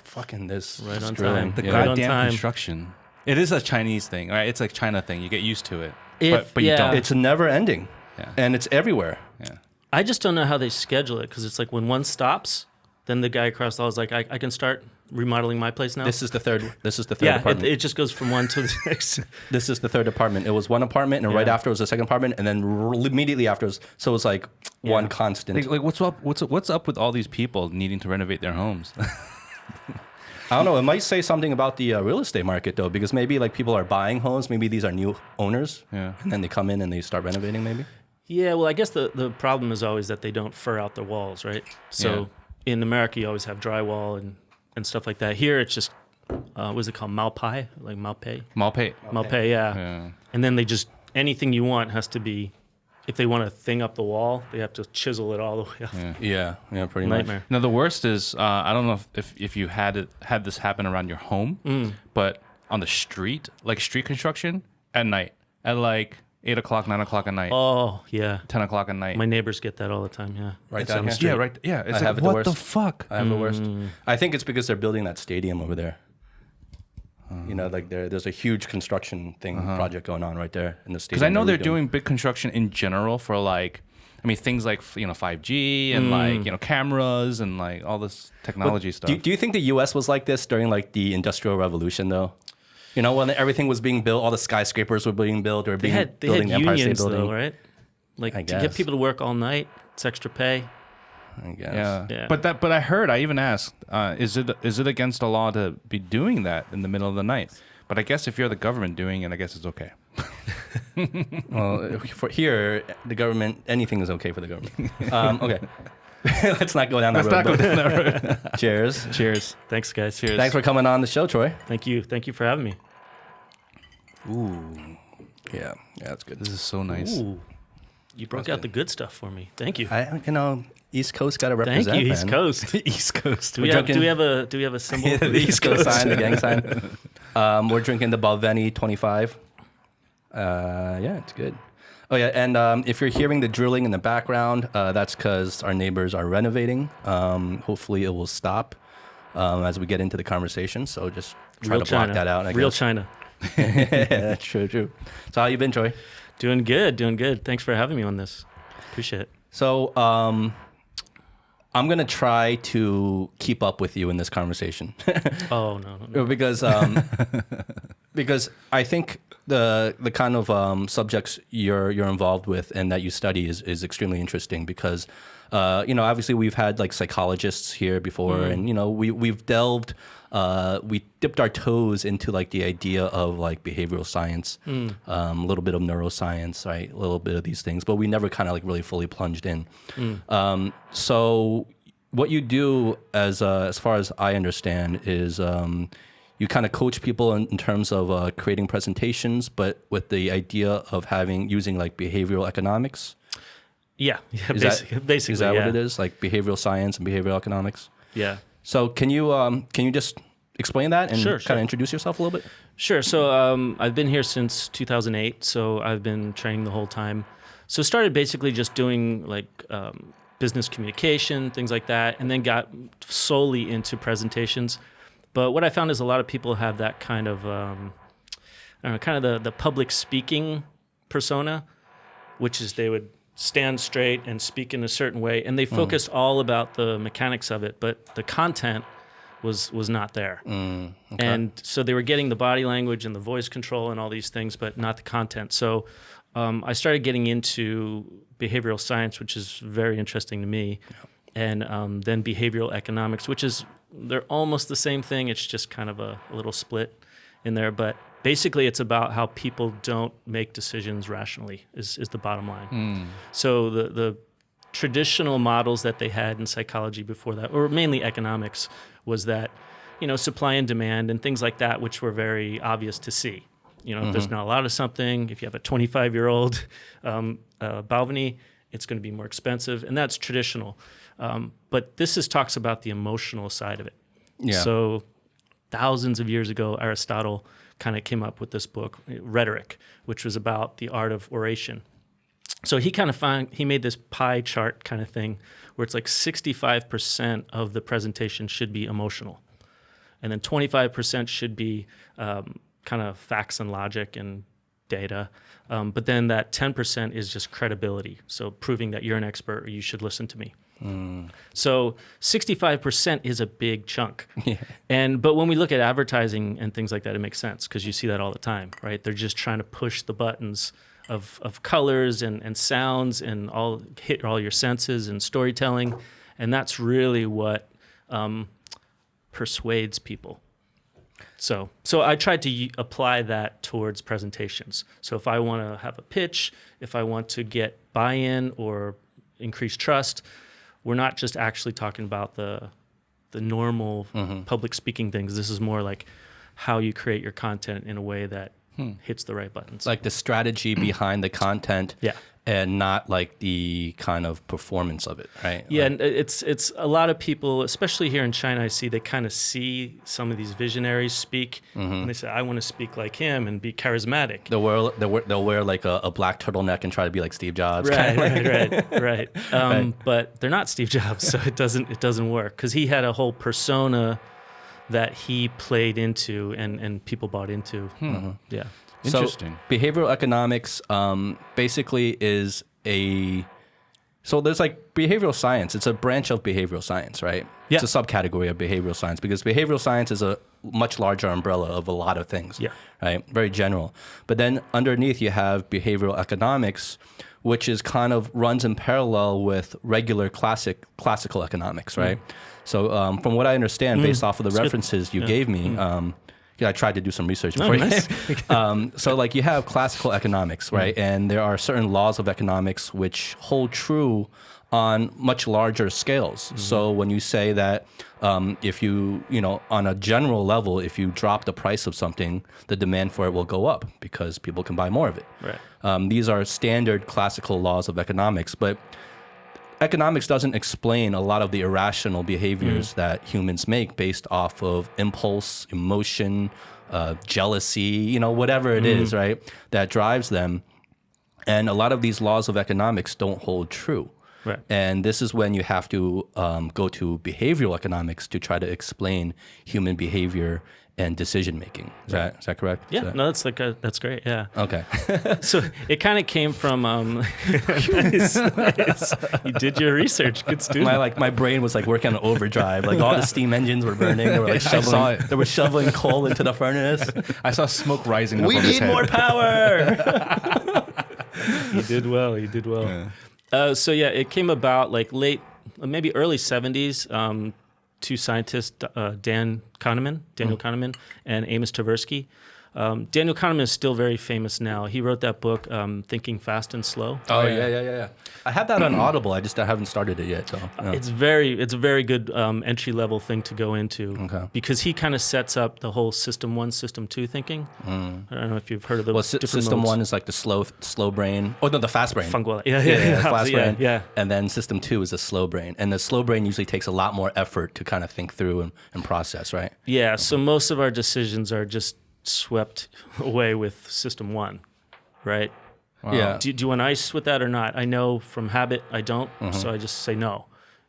Fucking this. Right on drilling. time. The Right on goddamn time. construction. It is a Chinese thing, right? It's like China thing. You get used to it, If- but you yeah. don't. It's never ending, Yeah. and it's everywhere. Yeah. I just don't know how they schedule it because it's like when one stops, then the guy across the hall is like, I can start remodeling my place now. This is the third. This is the third yeah, apartment. it just goes from one to the next. This is the third apartment. It was one apartment, and right Yeah. after was the second apartment, and then immediately after was, so it was like one constant. Like what's up with all these people needing to renovate their homes? I don't know. It might say something about the real estate market though, because maybe like people are buying homes. Maybe these are new owners, Yeah. and then they come in and they start renovating. Maybe. Yeah, well, I guess the problem is always that they don't fur out the walls, right? So in America, you always have drywall and stuff like that. Here, it's just, what is it called? Malpai? Like Malpai? Malpay. Malpai, yeah. Yeah. And then they just, anything you want has to be, if they want to thing up the wall, they have to chisel it all the way up. Yeah. Yeah, pretty Nightmare. Now the worst is I don't know if you had this happen around your home, but on the street, like street construction at night, at like 8 o'clock, 9 o'clock at night, Oh, yeah. 10 o'clock at night. My neighers get that all the time, yeah. Right It's down on here. the street. Yeah, right. Yeah, it's I like, have it the what worst. the fuck? I have the worst. I think it's because they're building that stadium over there. You know, like there's a huge construction thing project going on right there in the stadium. Because I know they're redoing. doing big construction in general for like, I mean, things like 5G and like cameras and like all this technology stuff. Do you think the U.S. was like this during like the Industrial Revolution though? You know, when everything was being built, all the skyscrapers were being built, or They had building the Empire State unions, Building. though, right? Like, I to get guess. people to work all night, it's extra pay. I guess. Yeah. Yeah. But I heard, I even asked, is it against the law to be doing that in the middle of the night? But I guess if you're the government doing it, I guess it's okay. Well, for here, the government, anything is okay for the government. Okay. Let's not go down that road. Let's not go down that road. Cheers. Cheers. Thanks, guys. Cheers. Thanks for coming on the show, Troy. Thank you. Thank you for having me. Ooh. Yeah, that's good. This is so nice. Ooh. You broke out the good stuff for me. Thank you. East Coast got to represent. Thank you, man. East Coast. East Coast. Do we have a symbol? Yeah, for the East Coast sign, the gang sign. We're drinking the Balvenie 25. Yeah, it's good. Oh yeah, and if you're hearing the drilling in the background, that's because our neighbors are renovating. Hopefully, it will stop as we get into the conversation. So just try Real to block China. that out. Real guess. China. Yeah, true. So how you been, Troy? Doing good. Thanks for having me on this. Appreciate it. So I'm gonna try to keep up with you in this conversation. Oh no. because I think the kind of subjects you're involved with and that you study is extremely interesting because obviously we've had like psychologists here before and we've delved we dipped our toes into like the idea of like behavioral science, a little bit of neuroscience, right, a little bit of these things, but we never kind of like really fully plunged in. So what you do as far as I understand is you kind of coach people in terms of creating presentations, but with the idea of using like behavioral economics. Yeah. Basically. Is that what it is? Like behavioral science and behavioral economics? Yeah. So can you just explain that and Sure. kind of introduce yourself a little bit? Sure. So I've been here since 2008. So I've been training the whole time. So started basically just doing like business communication, things like that, and then got solely into presentations. But what I found is a lot of people have that kind of, kind of the public speaking persona, which is they would stand straight and speak in a certain way, and they focused all about the mechanics of it, but the content was not there. Okay. And so they were getting the body language and the voice control and all these things, but not the content. So I started getting into behavioral science, which is very interesting to me, and then behavioral economics, which is, they're almost the same thing. It's just kind of a little split in there, but basically it's about how people don't make decisions rationally is the bottom line. So the traditional models that they had in psychology before that, or mainly economics, was that, supply and demand and things like that, which were very obvious to see. If there's not a lot of something, if you have a 25-year-old Balvenie, it's going to be more expensive, and that's traditional. But this talks about the emotional side of it. Yeah. So thousands of years ago, Aristotle kind of came up with this book, Rhetoric, which was about the art of oration. So he made this pie chart kind of thing where it's like 65% of the presentation should be emotional. and then 25% should be kind of facts and logic and data. But then that 10% is just credibility. So proving that you're an expert or you should listen to me. So 65% is a big chunk. But when we look at advertising and things like that, it makes sense because you see that all the time, right? They're just trying to push the buttons of colors and sounds and hit all your senses and storytelling. And that's really what persuades people. So I tried to apply that towards presentations. So if I want to have a pitch, if I want to get buy-in or increase trust, we're not just actually talking about the normal public speaking things. This is more like how you create your content in a way that hits the right buttons. Like the strategy behind the content. And not like the kind of performance of it, right? Yeah, like, and it's a lot of people, especially here in China, I see they kind of see some of these visionaries speak, and they say, I want to speak like him and be charismatic. They'll wear like a black turtleneck and try to be like Steve Jobs. Right. But they're not Steve Jobs, so it doesn't work because he had a whole persona that he played into and people bought into. Yeah. Interesting. So behavioral economics basically is so there's like behavioral science. It's a branch of behavioral science, right? Yeah. It's a subcategory of behavioral science because behavioral science is a much larger umbrella of a lot of things, right? Very general. But then underneath you have behavioral economics, which is kind of runs in parallel with regular classical economics, right? So from what I understand, based off of the references you gave me, I tried to do some research before. Nice. So like you have classical economics, right? And there are certain laws of economics which hold true on much larger scales. So when you say that if you on a general level, if you drop the price of something, the demand for it will go up because people can buy more of it. Right. These are standard classical laws of economics, but economics doesn't explain a lot of the irrational behaviors that humans make based off of impulse, emotion, jealousy, whatever it is, right, that drives them. And a lot of these laws of economics don't hold true. Right. And this is when you have to go to behavioral economics to try to explain human behavior and decision making. Is that correct? Yeah, no, that's great. Yeah. Okay. So it kind of came from nice. You did your research. Good student. My brain was like working on overdrive. Like all the steam engines were burning. They were like shoveling. They were shoveling coal into the furnace. I saw smoke rising. We need more power. You did well. Yeah. So yeah, it came about like maybe early 70s. Two scientists, Daniel Kahneman and Amos Tversky. Daniel Kahneman is still very famous now. He wrote that book, Thinking Fast and Slow. Oh yeah. I have that on Audible. I haven't started it yet. So yeah. It's a very good entry level thing to go into because he kind of sets up the whole System 1, System 2 thinking. I don't know if you've heard of those. Well, System modes. 1 is like the slow brain. Oh no, the fast brain. Yeah, fast brain. Yeah. And then System 2 is the slow brain, and the slow brain usually takes a lot more effort to kind of think through and process, right? Yeah. So most of our decisions are just swept away with System 1, right? Wow. Yeah. Do you want ice with that or not? I know from habit I don't, so I just say no.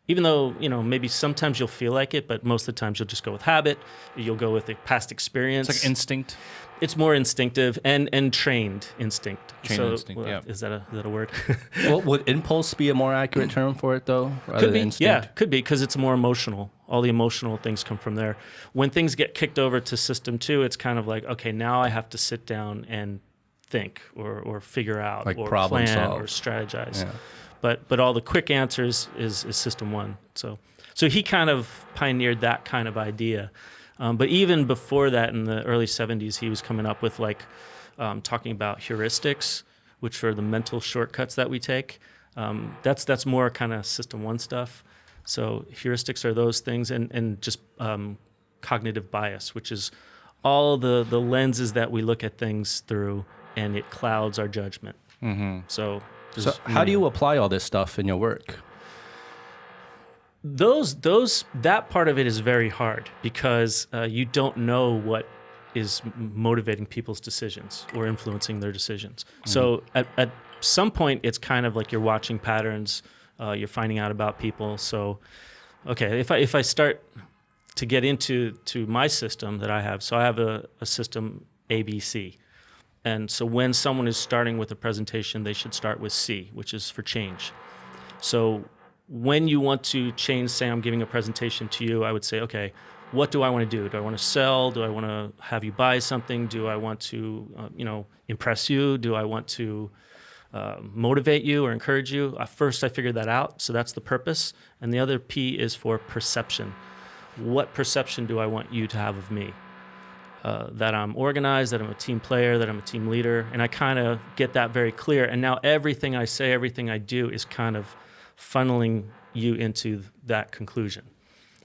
Even though, maybe sometimes you'll feel like it, but most of the times you'll just go with habit. You'll go with a past experience. It's like instinct. It's more instinctive and trained instinct. Instinct, yeah. Is that a word? Well, would impulse be a more accurate term for it, though? Could be. Yeah, could be, because it's more emotional. All the emotional things come from there. When things get kicked over to System 2, it's kind of like, okay, now I have to sit down and think or figure out like or problem plan solve. or strategize. Yeah. But all the quick answers is System 1. So he kind of pioneered that kind of idea. But even before that, in the early 70s, he was coming up with talking about heuristics, which are the mental shortcuts that we take. That's more kind of System 1 stuff. So heuristics are those things, and just cognitive bias, which is all the lenses that we look at things through, and it clouds our judgment. So how do you apply all this stuff in your work? That part of it is very hard because you don't know what is motivating people's decisions or influencing their decisions. So at some point, it's kind of like you're watching patterns, you're finding out about people. So, okay, if I start to get into my system that I have. So I have a system ABC. And so when someone is starting with a presentation, they should start with C, which is for change. So when you want to change, say I'm giving a presentation to you, I would say, okay, what do I want to do? Do I want to sell? Do I want to have you buy something? Do I want to, impress you? Do I want to motivate you or encourage you? First, I figured that out. So that's the purpose. And the other P is for perception. What perception do I want you to have of me? That I'm organized, that I'm a team player, that I'm a team leader. And I kind of get that very clear. And now everything I say, everything I do is kind of funneling you into that conclusion.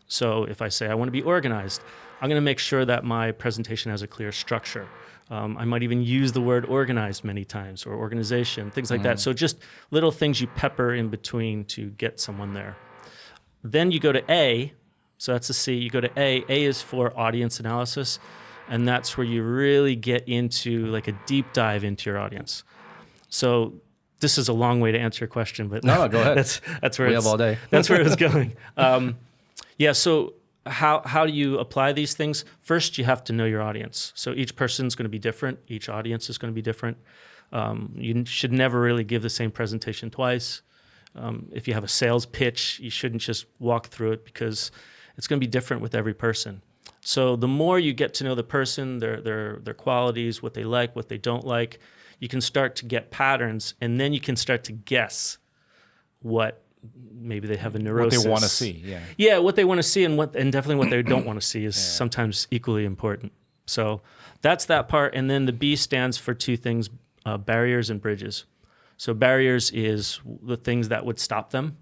So if I say I want to be organized, I'm going to make sure that my presentation has a clear structure. I might even use the word organized many times, or organization, things like that. So just little things you pepper in between to get someone there. Then you go to A, so that's the C. You go to A. A is for audience analysis, and that's where you really get into like a deep dive into your audience. So this is a long way to answer your question, but no, go ahead. That's where we have all day. That's where it was going. So how do you apply these things? First, you have to know your audience. So each person's going to be different. Each audience is going to be different. You should never really give the same presentation twice. If you have a sales pitch, you shouldn't just walk through it because it's going to be different with every person. So the more you get to know the person, their qualities, what they like, what they don't like, you can start to get patterns, and then you can start to guess what maybe they have a neurosis. What they want to see, yeah. Yeah, what they want to see, and definitely what they don't want to see is sometimes equally important. So that's that part. And then the B stands for two things, barriers and bridges. So barriers is the things that would stop them.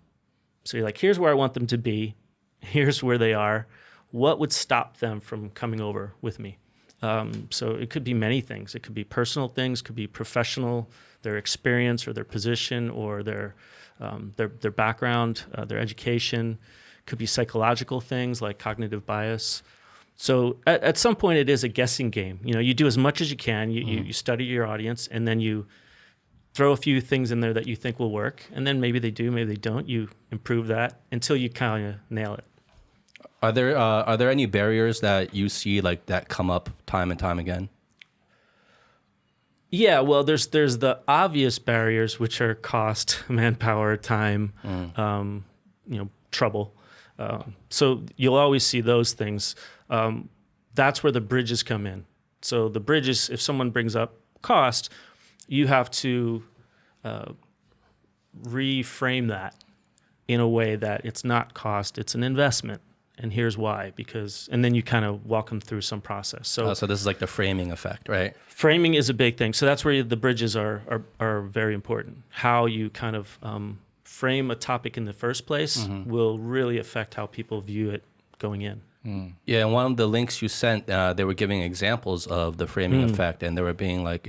So you're like, here's where I want them to be. Here's where they are. What would stop them from coming over with me? So it could be many things. It could be personal things, could be professional, their experience or their position or their background, their education. Could be psychological things like cognitive bias. So at some point it is a guessing game. You do as much as you can. You study your audience, and then you throw a few things in there that you think will work, and then maybe they do, maybe they don't. You improve that until you kind of nail it. Are there any barriers that you see like that come up time and time again? Yeah, well, there's the obvious barriers, which are cost, manpower, time, trouble. So you'll always see those things. That's where the bridges come in. So the bridges, if someone brings up cost, you have to reframe that in a way that it's not cost, it's an investment. And here's why, and then you kind of walk them through some process. So this is like the framing effect, right? Framing is a big thing. So that's where the bridges are very important. How you kind of frame a topic in the first place will really affect how people view it going in. Yeah, and one of the links you sent, they were giving examples of the framing effect, and they were being like,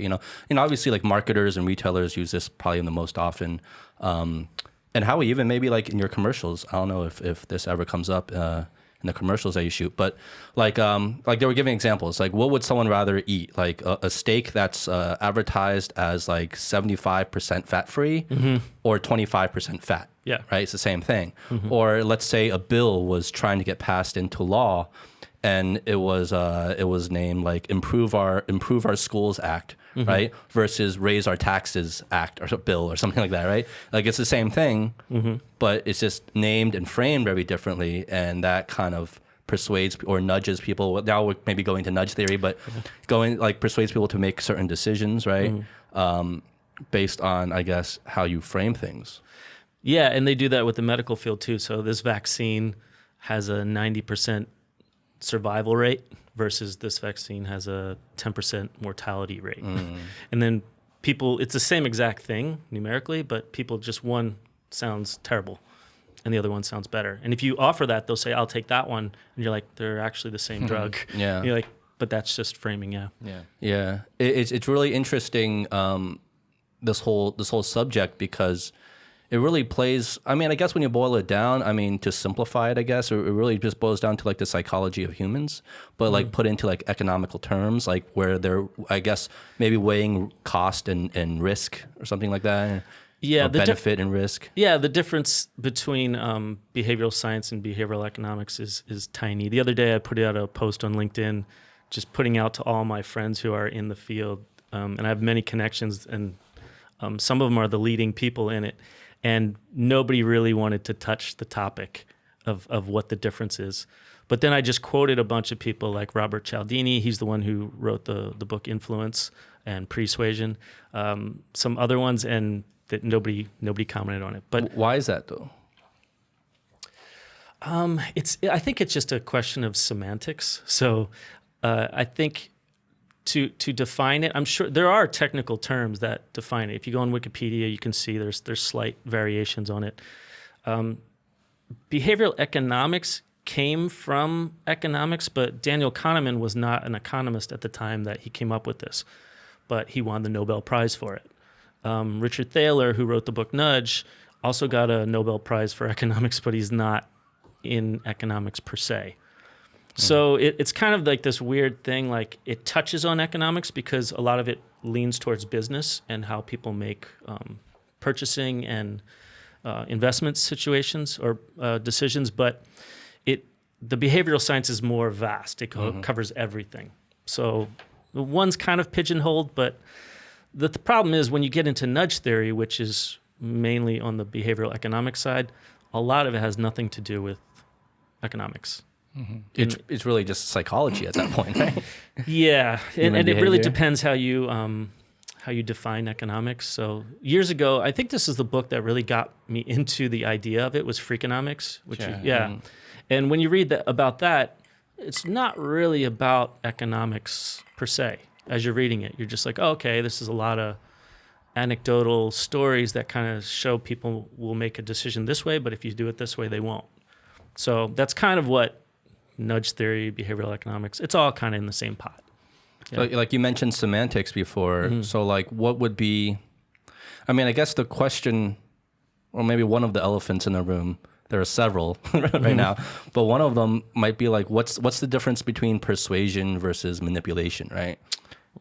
obviously like marketers and retailers use this probably the most often. And how even maybe like in your commercials, I don't know if this ever comes up in the commercials that you shoot, but like they were giving examples, like what would someone rather eat? Like a steak that's advertised as like 75% fat free or 25% fat. Yeah. Right. It's the same thing. Or let's say a bill was trying to get passed into law, and it was named like Improve Our Schools Act, right? Versus Raise Our Taxes Act or bill or something like that, right? Like it's the same thing, but it's just named and framed very differently, and that kind of persuades or nudges people. Now we're maybe going to nudge theory, but persuades people to make certain decisions, right? Based on, I guess, how you frame things. Yeah, and they do that with the medical field too. So this vaccine has a 90% survival rate versus this vaccine has a 10% mortality rate. And then people, it's the same exact thing numerically, but people just, one sounds terrible and the other one sounds better. And if you offer that, they'll say, I'll take that one. And you're like, they're actually the same drug. Yeah. And you're like, but that's just framing, Yeah. It's really interesting, this whole subject, because it really plays, I mean, I guess when you boil it down, I mean, to simplify it, I guess, it really just boils down to like the psychology of humans, but like put into like economical terms, like where they're, I guess, maybe weighing cost and risk or something like that. Yeah, or benefit and risk. Yeah, the difference between behavioral science and behavioral economics is tiny. The other day I put out a post on LinkedIn just putting out to all my friends who are in the field, and I have many connections, and some of them are the leading people in it, and nobody really wanted to touch the topic of what the difference is. But then I just quoted a bunch of people like Robert Cialdini. He's the one who wrote the book Influence and Persuasion, some other ones, and that nobody commented on it. But why is that though? I think it's just a question of semantics. So I think to define it, I'm sure there are technical terms that define it. If you go on Wikipedia, you can see there's slight variations on it. Behavioral economics came from economics, but Daniel Kahneman was not an economist at the time that he came up with this, but he won the Nobel Prize for it. Richard Thaler, who wrote the book Nudge, also got a Nobel Prize for economics, but he's not in economics per se. So it's kind of like this weird thing, like it touches on economics because a lot of it leans towards business and how people make purchasing and investment situations or decisions, but the behavioral science is more vast. It covers everything. So one's kind of pigeonholed, but the problem is when you get into nudge theory, which is mainly on the behavioral economic side, a lot of it has nothing to do with economics. It's really just psychology at that point, right? Yeah, and it really behavior. depends how you define economics. So years ago, I think this is the book that really got me into the idea of it, was Freakonomics, which And when you read about that, it's not really about economics per se. As you're reading it, you're just like, oh, okay, this is a lot of anecdotal stories that kind of show people will make a decision this way, but if you do it this way, they won't. So that's kind of what nudge theory, behavioral economics, it's all kind of in the same pot. So, like you mentioned semantics before. So like what would be, I mean, I guess the question, or maybe one of the elephants in the room, there are several right now, but one of them might be like, what's the difference between persuasion versus manipulation, right?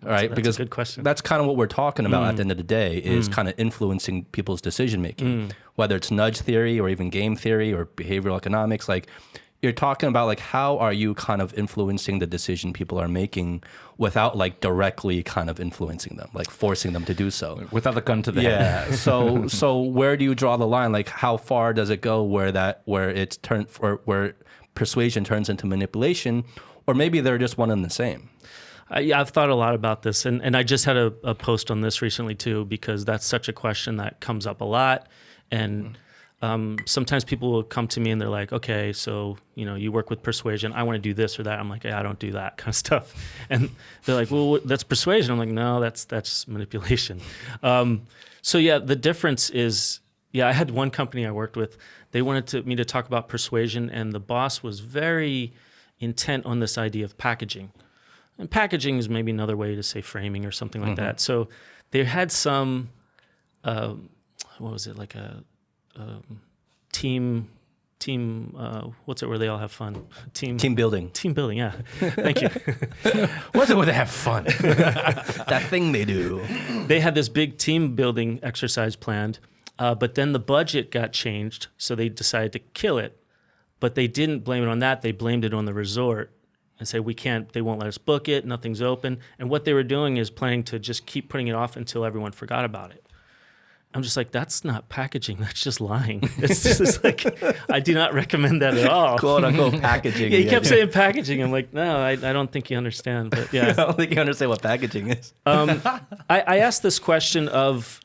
That's Because a good question. that's kind of what we're talking about at the end of the day is kind of influencing people's decision making, whether it's nudge theory or even game theory or behavioral economics. Like you're talking about like how are you kind of influencing the decision people are making without like directly kind of influencing them, like forcing them to do so. Without the gun to the head. Yeah. So where do you draw the line? Like how far does it go where persuasion turns into manipulation, or maybe they're just one and the same? I've thought a lot about this, and I just had a post on this recently too, because that's such a question that comes up a lot. And sometimes people will come to me and they're like, okay, so, you work with persuasion. I want to do this or that. I'm like, yeah, I don't do that kind of stuff. And they're like, well, that's persuasion. I'm like, no, that's manipulation. So yeah, the difference is, I had one company I worked with. They wanted me to talk about persuasion, and the boss was very intent on this idea of packaging. And packaging is maybe another way to say framing or something like that. So they had some, what was it, like a team, what's it where they all have fun? Team building. Team building, yeah. Thank you. What's it where they have fun? That thing they do. They had this big team building exercise planned, but then the budget got changed, so they decided to kill it. But they didn't blame it on that. They blamed it on the resort and say, they won't let us book it, nothing's open. And what they were doing is planning to just keep putting it off until everyone forgot about it. I'm just like, that's not packaging, that's just lying. It's just like, I do not recommend that at all. Quote unquote packaging. Yeah, he kept saying packaging. I'm like, no, I don't think you understand. But yeah. I don't think you understand what packaging is. I asked this question of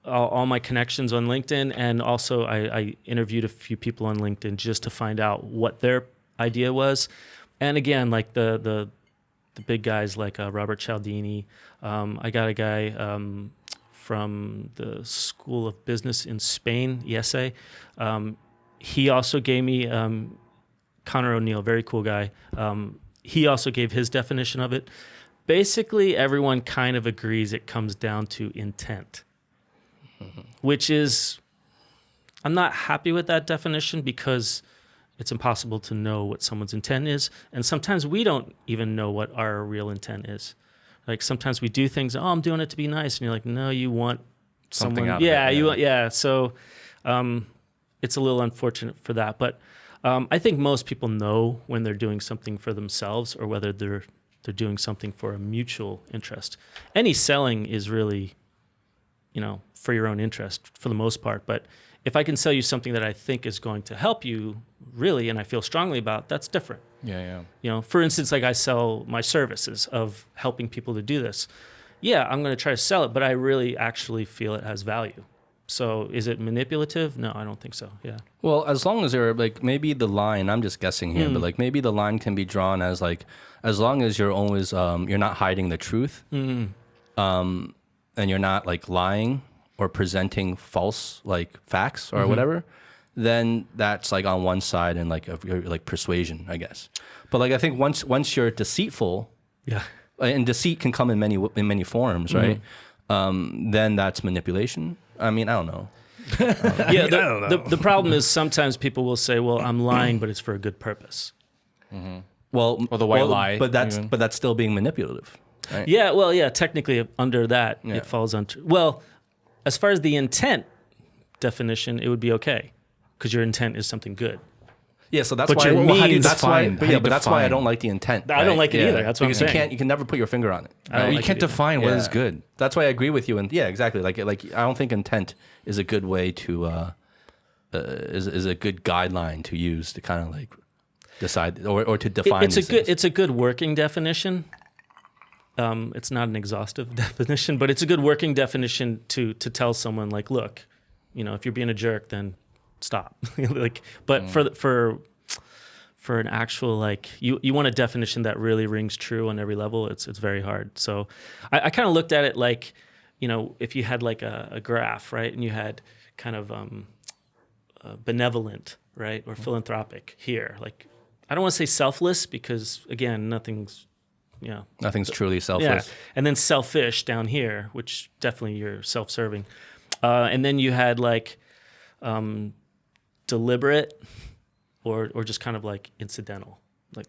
all my connections on LinkedIn, and also I interviewed a few people on LinkedIn just to find out what their idea was. And again, like the big guys like Robert Cialdini, I got a guy from the School of Business in Spain, ESA. He also gave me Connor O'Neill, very cool guy. He also gave his definition of it. Basically, everyone kind of agrees it comes down to intent, which is, I'm not happy with that definition because it's impossible to know what someone's intent is. And sometimes we don't even know what our real intent is. Like sometimes we do things, I'm doing it to be nice. And you're like, no, you want something someone. out Yeah, of it. yeah. So it's a little unfortunate for that, but I think most people know when they're doing something for themselves or whether they're doing something for a mutual interest. Any selling is really, for your own interest for the most part. But if I can sell you something that I think is going to help you really, and I feel strongly about, that's different. Yeah. For instance, like I sell my services of helping people to do this. Yeah, I'm going to try to sell it, but I really actually feel it has value. So is it manipulative? No, I don't think so. Yeah. Well, as long as you're like, maybe the line, I'm just guessing here, but like maybe the line can be drawn as like, as long as you're always, you're not hiding the truth, and you're not like lying or presenting false like facts or whatever, then that's like on one side and like like persuasion, I guess. But like I think once you're deceitful, Yeah. and deceit can come in many forms, right? Then that's manipulation. I mean, I don't know. Yeah, the problem is sometimes people will say, "Well, I'm lying, but it's for a good purpose." Well, Or the white lie, but that's even. but that's still being manipulative, right? Yeah, well, yeah, technically under that it falls under. Well, as far as the intent definition, it would be okay because your intent is something good. Yeah, so that's But why. your how do you means- That's why. define? But How do yeah, you but that's why I define? don't like the intent. I don't right? like it Yeah. either. That's what I'm Because saying. you can never put your finger on it. I don't You like can't it either. define what is Yeah. good. That's why I agree with you. And yeah, exactly. Like I don't think intent is a good way to is a good guideline to use to kind of like decide or to define. It's a good working definition. It's not an exhaustive definition, but it's a good working definition to tell someone like, look, if you're being a jerk, then stop. Like, but for an actual like you want a definition that really rings true on every level. It's very hard. So I kind of looked at it like, if you had like a graph, right, and you had kind of benevolent, right, or philanthropic here. Like, I don't want to say selfless because again, nothing's truly selfless. yeah. And then selfish down here, which definitely you're self-serving. And then you had like deliberate or just kind of like incidental. Like,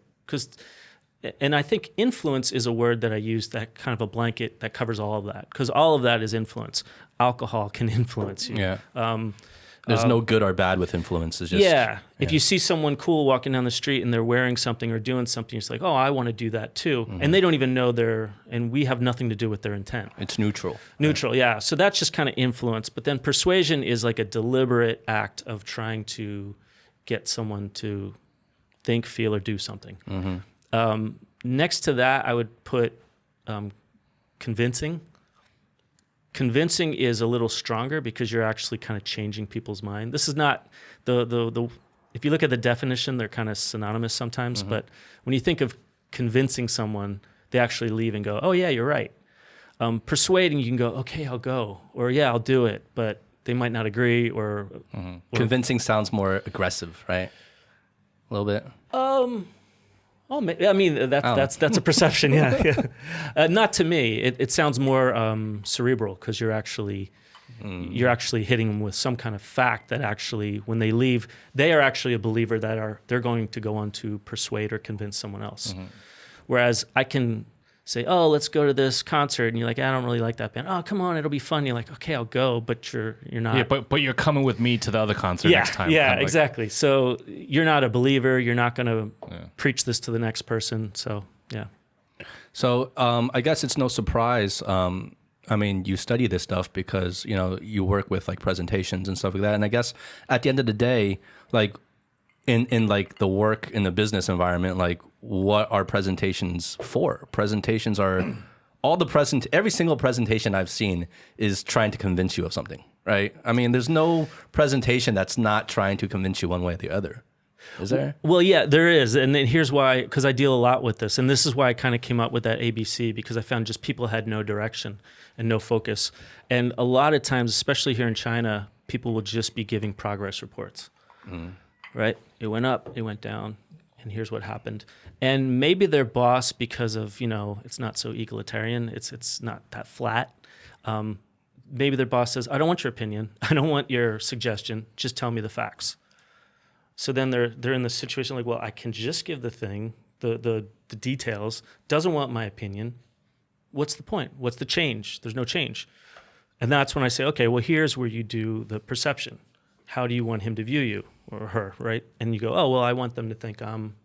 and I think influence is a word that I use that kind of a blanket that covers all of that. Because all of that is influence. Alcohol can influence you. Yeah. There's no good or bad with influence. It's just If you see someone cool walking down the street and they're wearing something or doing something, it's like, oh, I want to do that too. And they don't even know and we have nothing to do with their intent. It's neutral. Neutral, yeah. So that's just kind of influence. But then persuasion is like a deliberate act of trying to get someone to think, feel, or do something. Next to that, I would put convincing. Convincing is a little stronger because you're actually kind of changing people's mind. This is not the if you look at the definition, they're kind of synonymous sometimes. But when you think of convincing someone, they actually leave and go, oh yeah, you're right. Persuading, you can go, okay, I'll go, or yeah, I'll do it, but they might not agree or Convincing sounds more aggressive, right? A little bit. Oh, I mean that's a perception, yeah. Not to me. It sounds more cerebral because you're actually hitting them with some kind of fact that actually, when they leave, they are actually a believer that they're going to go on to persuade or convince someone else. Whereas I can say, oh, let's go to this concert, and you're like, I don't really like that band. Oh, come on, it'll be fun. You're like, okay, I'll go, but you're not. Yeah, but you're coming with me to the other concert next time. Yeah, kind of like- exactly. So you're not a believer. You're not going to preach this to the next person. So yeah. So I guess it's no surprise. I mean, you study this stuff because you work with like presentations and stuff like that. And I guess at the end of the day, like in like the work in the business environment, like what are presentations for? Presentations are every single presentation I've seen is trying to convince you of something, right? I mean, there's no presentation that's not trying to convince you one way or the other. Is there? Well, yeah, there is. And then here's why, because I deal a lot with this. And this is why I kind of came up with that ABC, because I found just people had no direction and no focus. And a lot of times, especially here in China, people will just be giving progress reports, right? It went up, it went down, and here's what happened. And maybe their boss, because of, it's not so egalitarian, it's not that flat. Maybe their boss says, I don't want your opinion. I don't want your suggestion. Just tell me the facts. So then they're in the situation like, well, I can just give the thing, the details, doesn't want my opinion. What's the point? What's the change? There's no change. And that's when I say, okay, well, here's where you do the perception. How do you want him to view you or her, right? And you go, oh, well, I want them to think I'm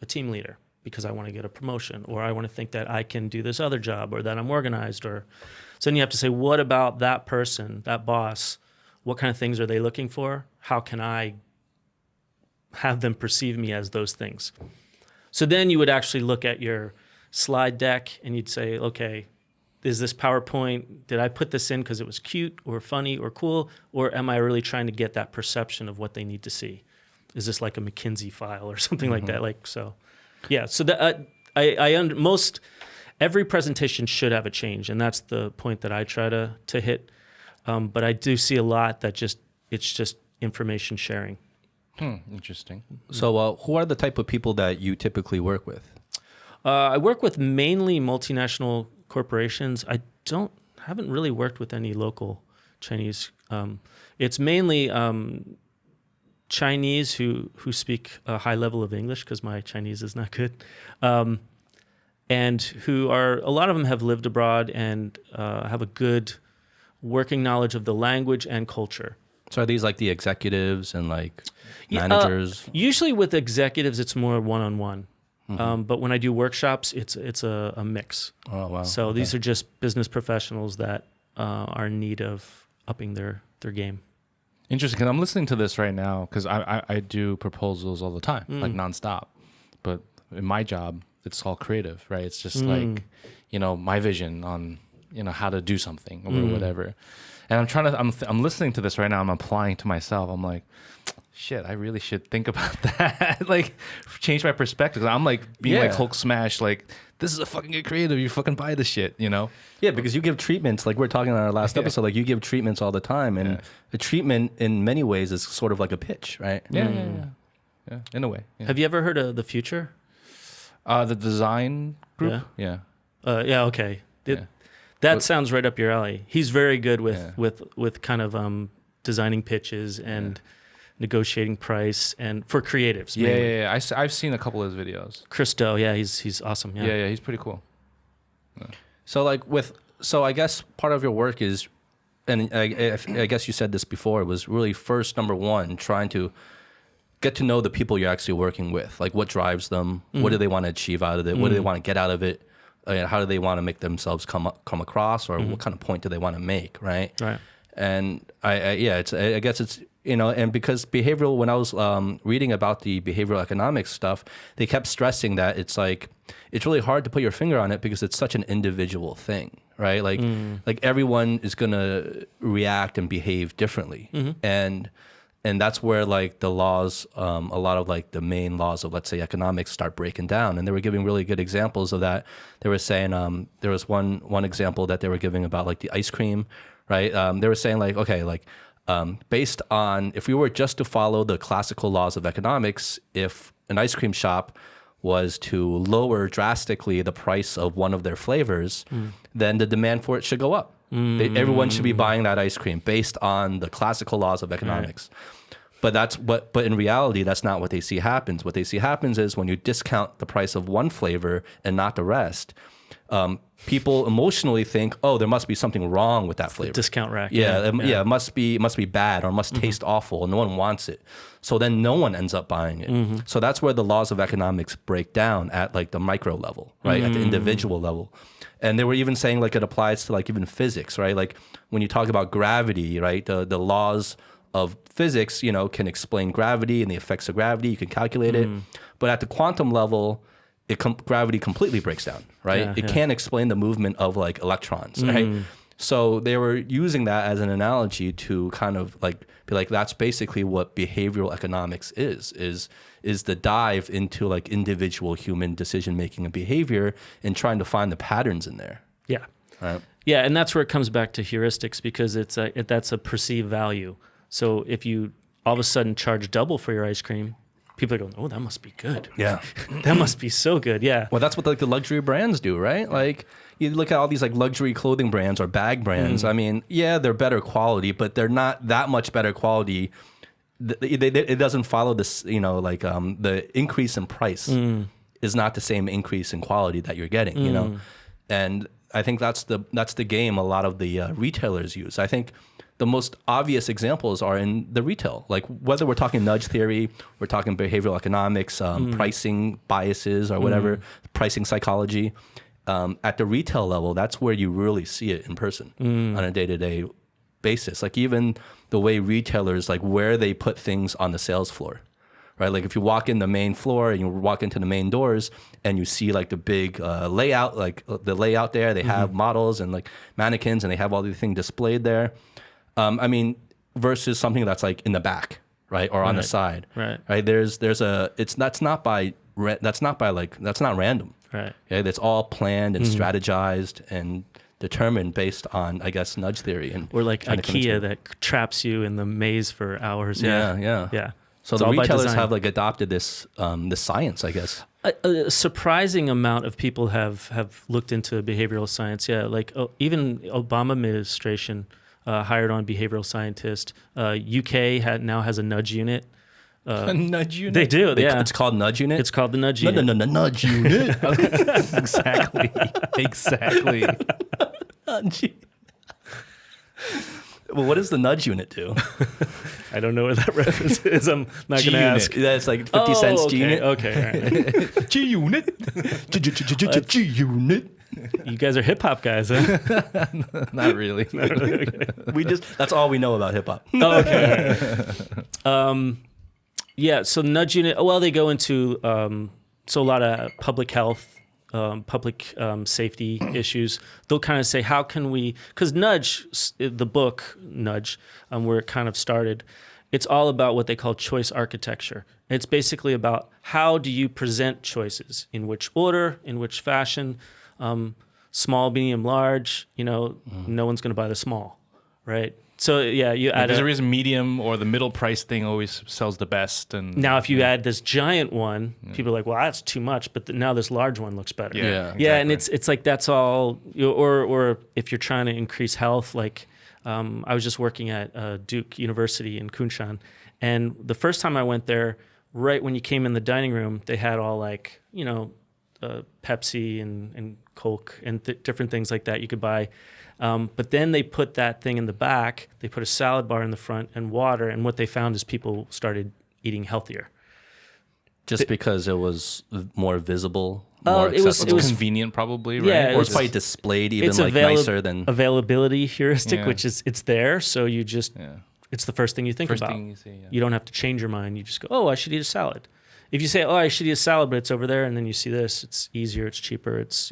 a team leader because I want to get a promotion, or I want to think that I can do this other job, or that I'm organized. Or so then you have to say, what about that person, that boss? What kind of things are they looking for? How can I have them perceive me as those things? So then you would actually look at your slide deck and you'd say, okay, is this PowerPoint, did I put this in because it was cute or funny or cool, or am I really trying to get that perception of what they need to see? Is this like a McKinsey file or something like that? Like, so, yeah. So that most every presentation should have a change, and that's the point that I try to hit. But I do see a lot that it's just information sharing. Interesting. So who are the type of people that you typically work with? I work with mainly multinational corporations. I haven't really worked with any local Chinese. It's mainly Chinese who speak a high level of English, because my Chinese is not good, and who are, a lot of them have lived abroad and have a good working knowledge of the language and culture. So are these like the executives and like managers? Usually with executives, it's more one-on-one. But when I do workshops, it's a mix. Oh, wow. So these are just business professionals that are in need of upping their game. Interesting, because I'm listening to this right now because I do proposals all the time, like nonstop. But in my job, it's all creative, right? It's just like, my vision on, how to do something or whatever. And I'm listening to this right now. I'm applying to myself. I'm like, shit, I really should think about that. Like, change my perspective. I'm like being like Hulk smash. Like, this is a fucking good creative. You fucking buy this shit, Yeah, because you give treatments. Like we're talking on our last episode. Like you give treatments all the time, and the treatment in many ways is sort of like a pitch, right? Yeah, in a way. Yeah. Have you ever heard of The Future? The design group. Yeah. Okay. That sounds right up your alley. He's very good with kind of designing pitches and negotiating price, and for creatives. Mainly. Yeah. I've seen a couple of his videos. Christo, he's awesome. Yeah, he's pretty cool. Yeah. So I guess part of your work is, and I guess you said this before, it was really first, number one, trying to get to know the people you're actually working with. Like what drives them, what do they want to achieve out of it, what do they want to get out of it, how do they want to make themselves come across, or what kind of point do they want to make, right? Right. And I guess it's, and because behavioral, when I was reading about the behavioral economics stuff, they kept stressing that it's like, it's really hard to put your finger on it because it's such an individual thing, right? Like everyone is going to react and behave differently. And that's where like the laws, a lot of like the main laws of, let's say, economics start breaking down. And they were giving really good examples of that. They were saying, there was one example that they were giving about like the ice cream, right? They were saying like, okay, like based on, if we were just to follow the classical laws of economics, if an ice cream shop was to lower drastically the price of one of their flavors, then the demand for it should go up. Everyone should be buying that ice cream based on the classical laws of economics. Right. But in reality, that's not what they see happens. What they see happens is when you discount the price of one flavor and not the rest, people emotionally think, oh, there must be something wrong with that flavor. Discount rack. It must be bad, or must taste awful, and no one wants it. So then no one ends up buying it. So that's where the laws of economics break down at like the micro level, right? At the individual level. And they were even saying like it applies to like even physics, right? Like when you talk about gravity, right? The laws of physics, can explain gravity and the effects of gravity. You can calculate it. But at the quantum level, gravity completely breaks down, right? It can't explain the movement of like electrons, right? So they were using that as an analogy to kind of like be like, that's basically what behavioral economics is the dive into like individual human decision making and behavior and trying to find the patterns in there. Yeah. Right. Yeah, and that's where it comes back to heuristics, because that's a perceived value. So if you all of a sudden charge double for your ice cream, people are going, oh, that must be good. Yeah. That must be so good. Yeah. Well, that's what like the luxury brands do, right? Like you look at all these like luxury clothing brands or bag brands. I mean, yeah, they're better quality, but they're not that much better quality. It doesn't follow this, the increase in price is not the same increase in quality that you're getting, And I think that's the game a lot of the retailers use. I think the most obvious examples are in the retail, like whether we're talking nudge theory, we're talking behavioral economics, pricing biases or whatever, pricing psychology. At the retail level, that's where you really see it in person on a day-to-day basis. Like even the way retailers, like where they put things on the sales floor, right? Like if you walk in the main floor and you walk into the main doors and you see like the big layout, like the layout there, they have models and like mannequins and they have all these things displayed there. I mean, versus something that's like in the back, right, or on the side, right? That's not random, right? Okay, that's all planned and strategized and determined based on, I guess, nudge theory and or like IKEA that traps you in the maze for hours. Yeah. So the retailers have like adopted this science, I guess. A surprising amount of people have looked into behavioral science. Yeah, like even Obama administration hired on behavioral scientist. UK now has a nudge unit. A nudge unit? They do, yeah. It's called nudge unit? It's called the nudge unit. No, nudge unit. Exactly. Well, what does the nudge unit do? I don't know what that reference is. I'm not going to ask. Yeah, it's like 50 cents okay, G unit. Okay, all right. G unit. G unit. You guys are hip hop guys, huh? Not really. Okay. That's all we know about hip hop. Oh, okay. All right. Yeah. So nudge unit. Well, they go into so a lot of public health, public safety issues. They'll kind of say, how can we? Because Nudge, the book Nudge, where it kind of started, it's all about what they call choice architecture. It's basically about how do you present choices, in which order, in which fashion. Small, medium, large, no one's going to buy the small, right? So yeah, you add there's a reason medium or the middle price thing always sells the best. And now if you add this giant one, people are like, well, that's too much, but now this large one looks better. Yeah, exactly. And it's like that's all, or if you're trying to increase health, like I was just working at Duke University in Kunshan, and the first time I went there, right when you came in the dining room, they had all like Pepsi and Coke and different things like that you could buy. But then they put that thing in the back, they put a salad bar in the front and water, and what they found is people started eating healthier. Just because it was more visible, it was convenient probably, right? Yeah, or it's probably displayed even like nicer than... Availability heuristic, which is it's there, so you just... It's the first thing you think about. You say, You don't have to change your mind. You just go, oh, I should eat a salad. If you say, oh, I should eat a salad, but it's over there, and then you see this, it's easier, it's cheaper, Is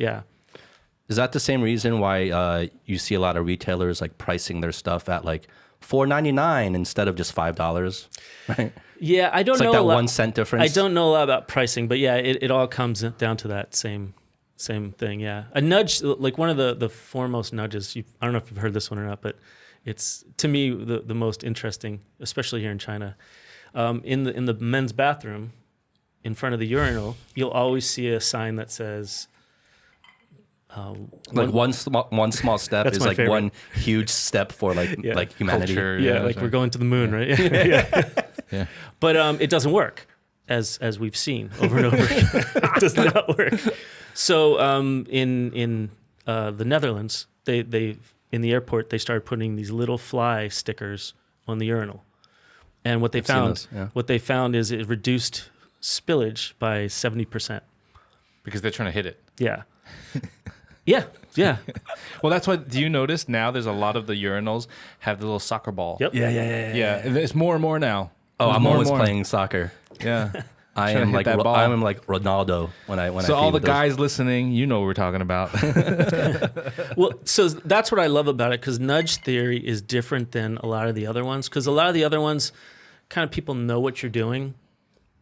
that the same reason why you see a lot of retailers like pricing their stuff at like $4.99 instead of just $5? Right? Yeah, I don't know. It's like that 1 cent difference. I don't know a lot about pricing, but yeah, it all comes down to that same thing. Yeah, a nudge, like one of the foremost nudges. I don't know if you've heard this one or not, but it's to me the most interesting, especially here in China. In the men's bathroom, in front of the urinal, you'll always see a sign that says. One small step is like favorite. One huge step for like humanity. Culture, like we're going to the moon, right? Yeah. But it doesn't work, as we've seen over and over again. It does not work. So in the Netherlands, they in the airport they started putting these little fly stickers on the urinal, and what they found is it reduced spillage by 70%. Because they're trying to hit it. Yeah. Yeah. Well, that's why. Do you notice now? There's a lot of the urinals have the little soccer ball. Yep. Yeah. It's more and more now. Oh, I'm always playing soccer. Yeah. I am like Ronaldo when I. So all the guys listening, you know what we're talking about. Well, so that's what I love about it, because nudge theory is different than a lot of the other ones. Because a lot of the other ones, kind of people know what you're doing.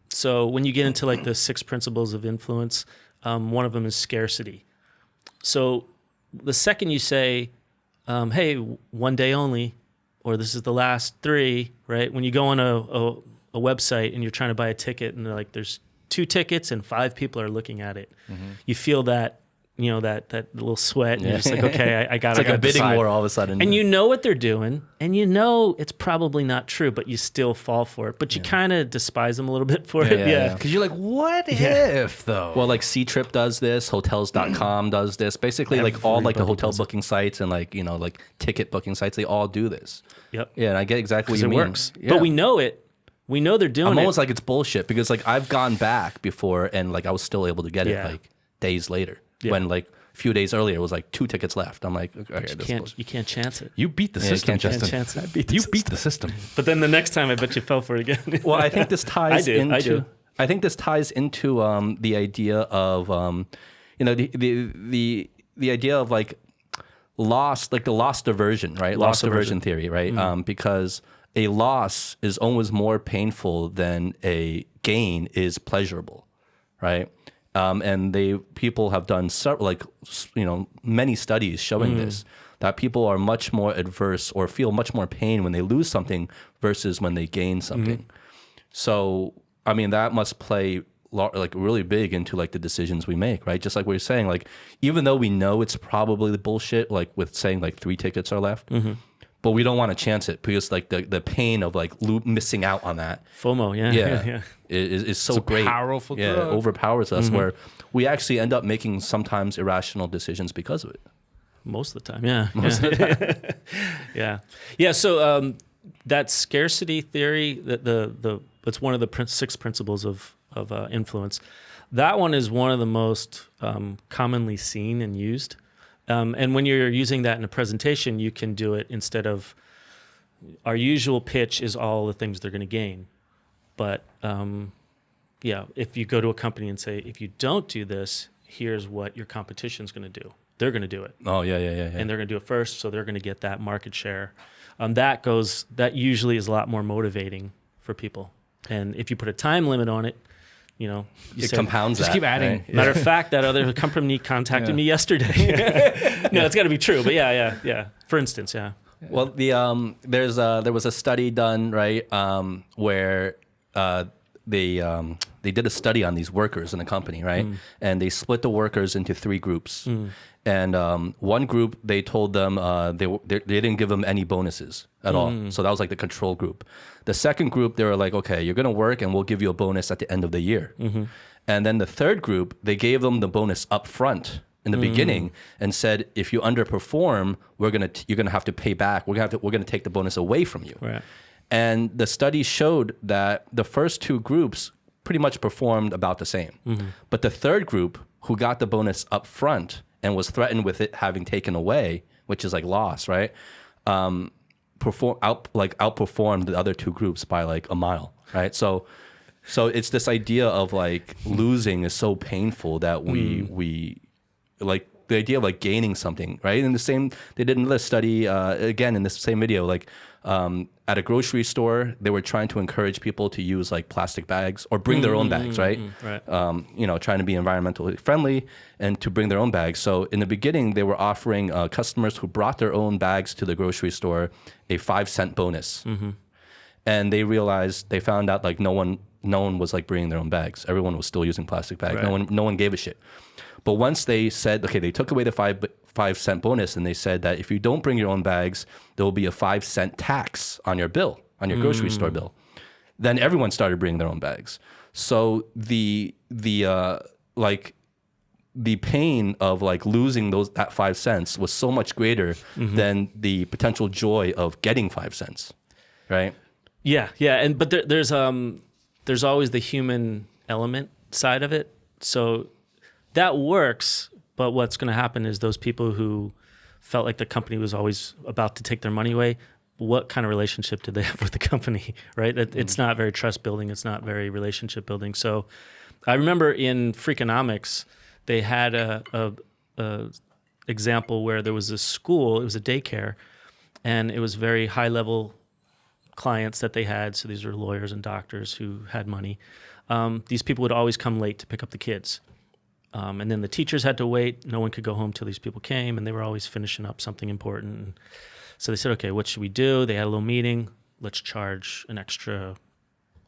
So when you get into like the 6 principles of influence, one of them is scarcity. So the second you say, hey, one day only, or this is the last 3, right? When you go on a website and you're trying to buy a ticket and they're like, there's 2 tickets and 5 people are looking at it. Mm-hmm. You feel that that little sweat. And you're just like, okay, I got It's like a bidding war all of a sudden. And you know what they're doing, and you know it's probably not true, but you still fall for it. But you kind of despise them a little bit for it. Yeah. Because you're like, what if though? Well, like C-Trip does this, Hotels.com does this. Basically, like all like the hotel booking sites and like like ticket booking sites, they all do this. Yep. Yeah, and I get exactly what you It mean. works, Yeah. but we know it. We know they're doing I'm it. almost like it's bullshit because like I've gone back before and like I was still able to get it like days later when like a few days earlier it was like 2 tickets left. I'm like, okay, you can't chance it. You beat the system, Justin. chance it. You beat the system. But then the next time, I bet you fell for it again. Well, I think this ties I into. do. I think this ties into the idea of the idea of like loss, like the loss aversion, right? Loss aversion theory, right? Because a loss is always more painful than a gain is pleasurable, right? And people have done many studies showing this, that people are much more adverse or feel much more pain when they lose something versus when they gain something. So, I mean, that must play like really big into like the decisions we make, right? Just like we were saying, like even though we know it's probably the bullshit, like with saying like 3 tickets are left, but we don't want to chance it because like the pain of like missing out on that FOMO, yeah. is so great. Powerful yeah, drug. overpowers us where we actually end up making sometimes irrational decisions because of it. Most of the time, yeah. So that scarcity theory, it's one of the 6 principles of influence. That one is one of the most commonly seen and used. And when you're using that in a presentation, you can do it instead of our usual pitch is all the things they're going to gain. But if you go to a company and say, if you don't do this, here's what your competition's going to do. They're going to do it. Oh, yeah. And they're going to do it first, so they're going to get that market share. That usually is a lot more motivating for people. And if you put a time limit on it, it compounds just that. keep adding. Right? Matter of fact, that other company contacted me yesterday. No, it's got to be true. But yeah. For instance, yeah. Well, there was a study done, right, where they did a study on these workers in a company, right, and they split the workers into 3 groups. And one group, they told them they didn't give them any bonuses at all. So that was like the control group. The second group, they were like, okay, you're going to work and we'll give you a bonus at the end of the year. And then the third group, they gave them the bonus up front in the beginning and said, if you underperform, you're going to have to pay back. We're going to take the bonus away from you. Right. And the study showed that the first 2 groups pretty much performed about the same. But the third group, who got the bonus up front and was threatened with it having taken away, which is like loss, right? Outperformed the other 2 groups by like a mile, right? So it's this idea of like losing is so painful that we like the idea of like gaining something, right? And they did another study again in this same video, like at a grocery store, they were trying to encourage people to use like plastic bags or bring their own bags, right? Trying to be environmentally friendly and to bring their own bags. So in the beginning, they were offering customers who brought their own bags to the grocery store a 5-cent bonus. And they found out like no one was like bringing their own bags. Everyone was still using plastic bags. Right. No one gave a shit. But once they said, okay, they took away the 5-cent bonus, and they said that if you don't bring your own bags, there will be a 5-cent tax on your bill, on your grocery store bill. Then everyone started bringing their own bags. So the pain of like losing that 5 cents was so much greater than the potential joy of getting 5 cents, right? Yeah. But there's always the human element side of it. So that works, but what's going to happen is those people who felt like the company was always about to take their money away, what kind of relationship did they have with the company, right? It's not very trust building. It's not very relationship building. So I remember in Freakonomics, they had a example where there was a school, it was a daycare, and it was very high level clients that they had. So these were lawyers and doctors who had money. These people would always come late to pick up the kids. And then the teachers had to wait. No one could go home till these people came, and they were always finishing up something important. And so they said, okay, what should we do? They had a little meeting. Let's charge an extra,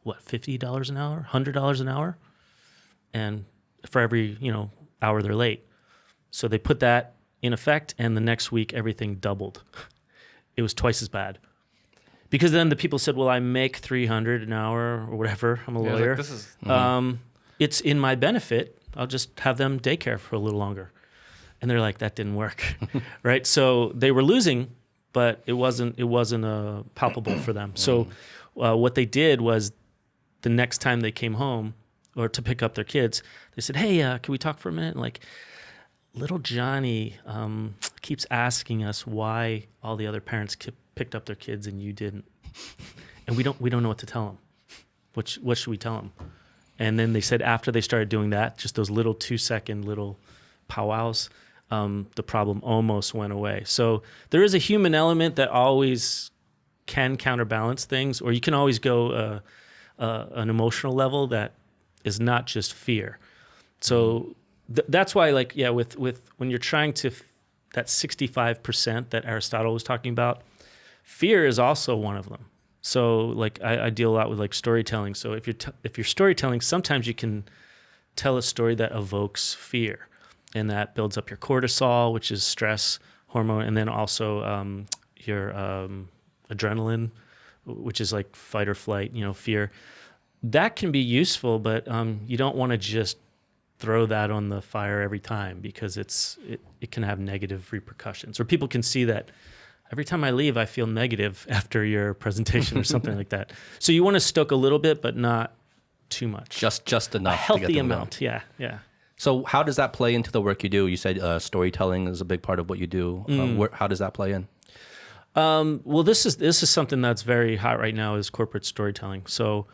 $50 an hour, $100 an hour? And for every, hour they're late. So they put that in effect, and the next week everything doubled. It was twice as bad. Because then the people said, well, I make $300 an hour or whatever. I'm a lawyer. This is It's in my benefit. I'll just have them daycare for a little longer. And they're like, that didn't work, right? So they were losing, but it wasn't palpable for them. So what they did was the next time they came home or to pick up their kids, they said, hey, can we talk for a minute? And like, little Johnny keeps asking us why all the other parents picked up their kids and you didn't. And we don't know what to tell him. What should we tell him? And then they said after they started doing that, just those little 2-second little powwows, the problem almost went away. So there is a human element that always can counterbalance things, or you can always go an emotional level that is not just fear. So that's why, like, yeah, with when you're trying to that 65% that Aristotle was talking about, fear is also one of them. So like I deal a lot with like storytelling. So if you're storytelling, sometimes you can tell a story that evokes fear, and that builds up your cortisol, which is stress hormone, and then also your adrenaline, which is like fight or flight, fear. That can be useful, but you don't want to just throw that on the fire every time, because it can have negative repercussions, or people can see that every time I leave, I feel negative after your presentation or something like that. So you want to stoke a little bit, but not too much. Just enough. A healthy to get them amount. going. Yeah. So how does that play into the work you do? You said storytelling is a big part of what you do. How does that play in? Well, this is something that's very hot right now, is corporate storytelling. So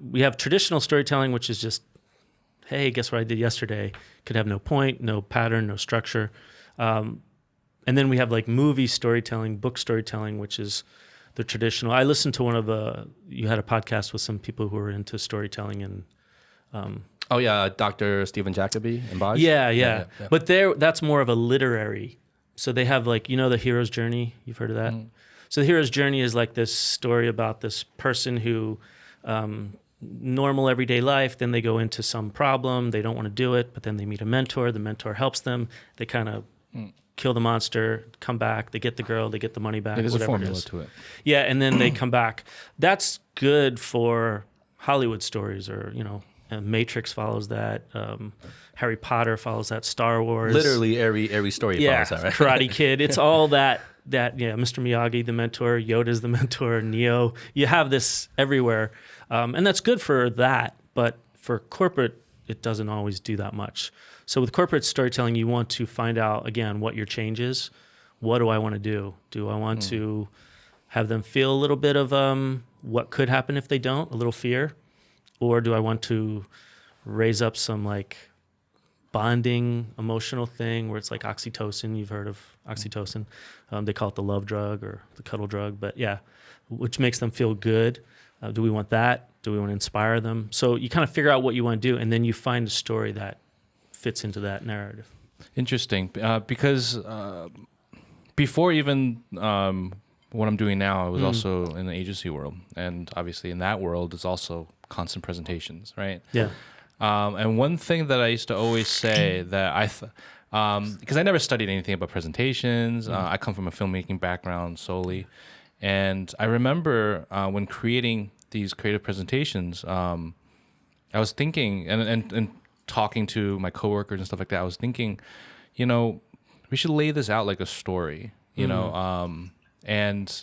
we have traditional storytelling, which is just, hey, guess what I did yesterday? Could have no point, no pattern, no structure. And then we have like movie storytelling, book storytelling, which is the traditional. I listened to you had a podcast with some people who were into storytelling and. Dr. Stephen Jacoby and Baj. Yeah. But that's more of a literary. So they have like, the hero's journey. You've heard of that? So the hero's journey is like this story about this person who, normal everyday life, then they go into some problem. They don't want to do it, but then they meet a mentor. The mentor helps them. They kind of kill the monster, come back. They get the girl. They get the money back. There's a whatever formula it is. to it. Yeah, and then they come back. That's good for Hollywood stories, or Matrix follows that. Harry Potter follows that. Star Wars. Literally every story follows that, right? Karate Kid. It's all that. Mr. Miyagi, the mentor. Yoda's the mentor. Neo. You have this everywhere, and that's good for that. But for corporate, it doesn't always do that much. So with corporate storytelling, you want to find out, again, what your change is. What do I want to do? Do I want to have them feel a little bit of what could happen if they don't, a little fear? Or do I want to raise up some like bonding emotional thing where it's like oxytocin? You've heard of oxytocin. They call it the love drug or the cuddle drug, but yeah, which makes them feel good. Do we want that? Do we want to inspire them? So you kind of figure out what you want to do, and then you find a story that fits into that narrative. Interesting, because before even what I'm doing now, I was also in the agency world, and obviously in that world, it's also constant presentations, right? Yeah. And one thing that I used to always say that because I never studied anything about presentations. I come from a filmmaking background solely, and I remember when creating these creative presentations, I was thinking and talking to my coworkers and stuff like that. I was thinking, we should lay this out like a story, and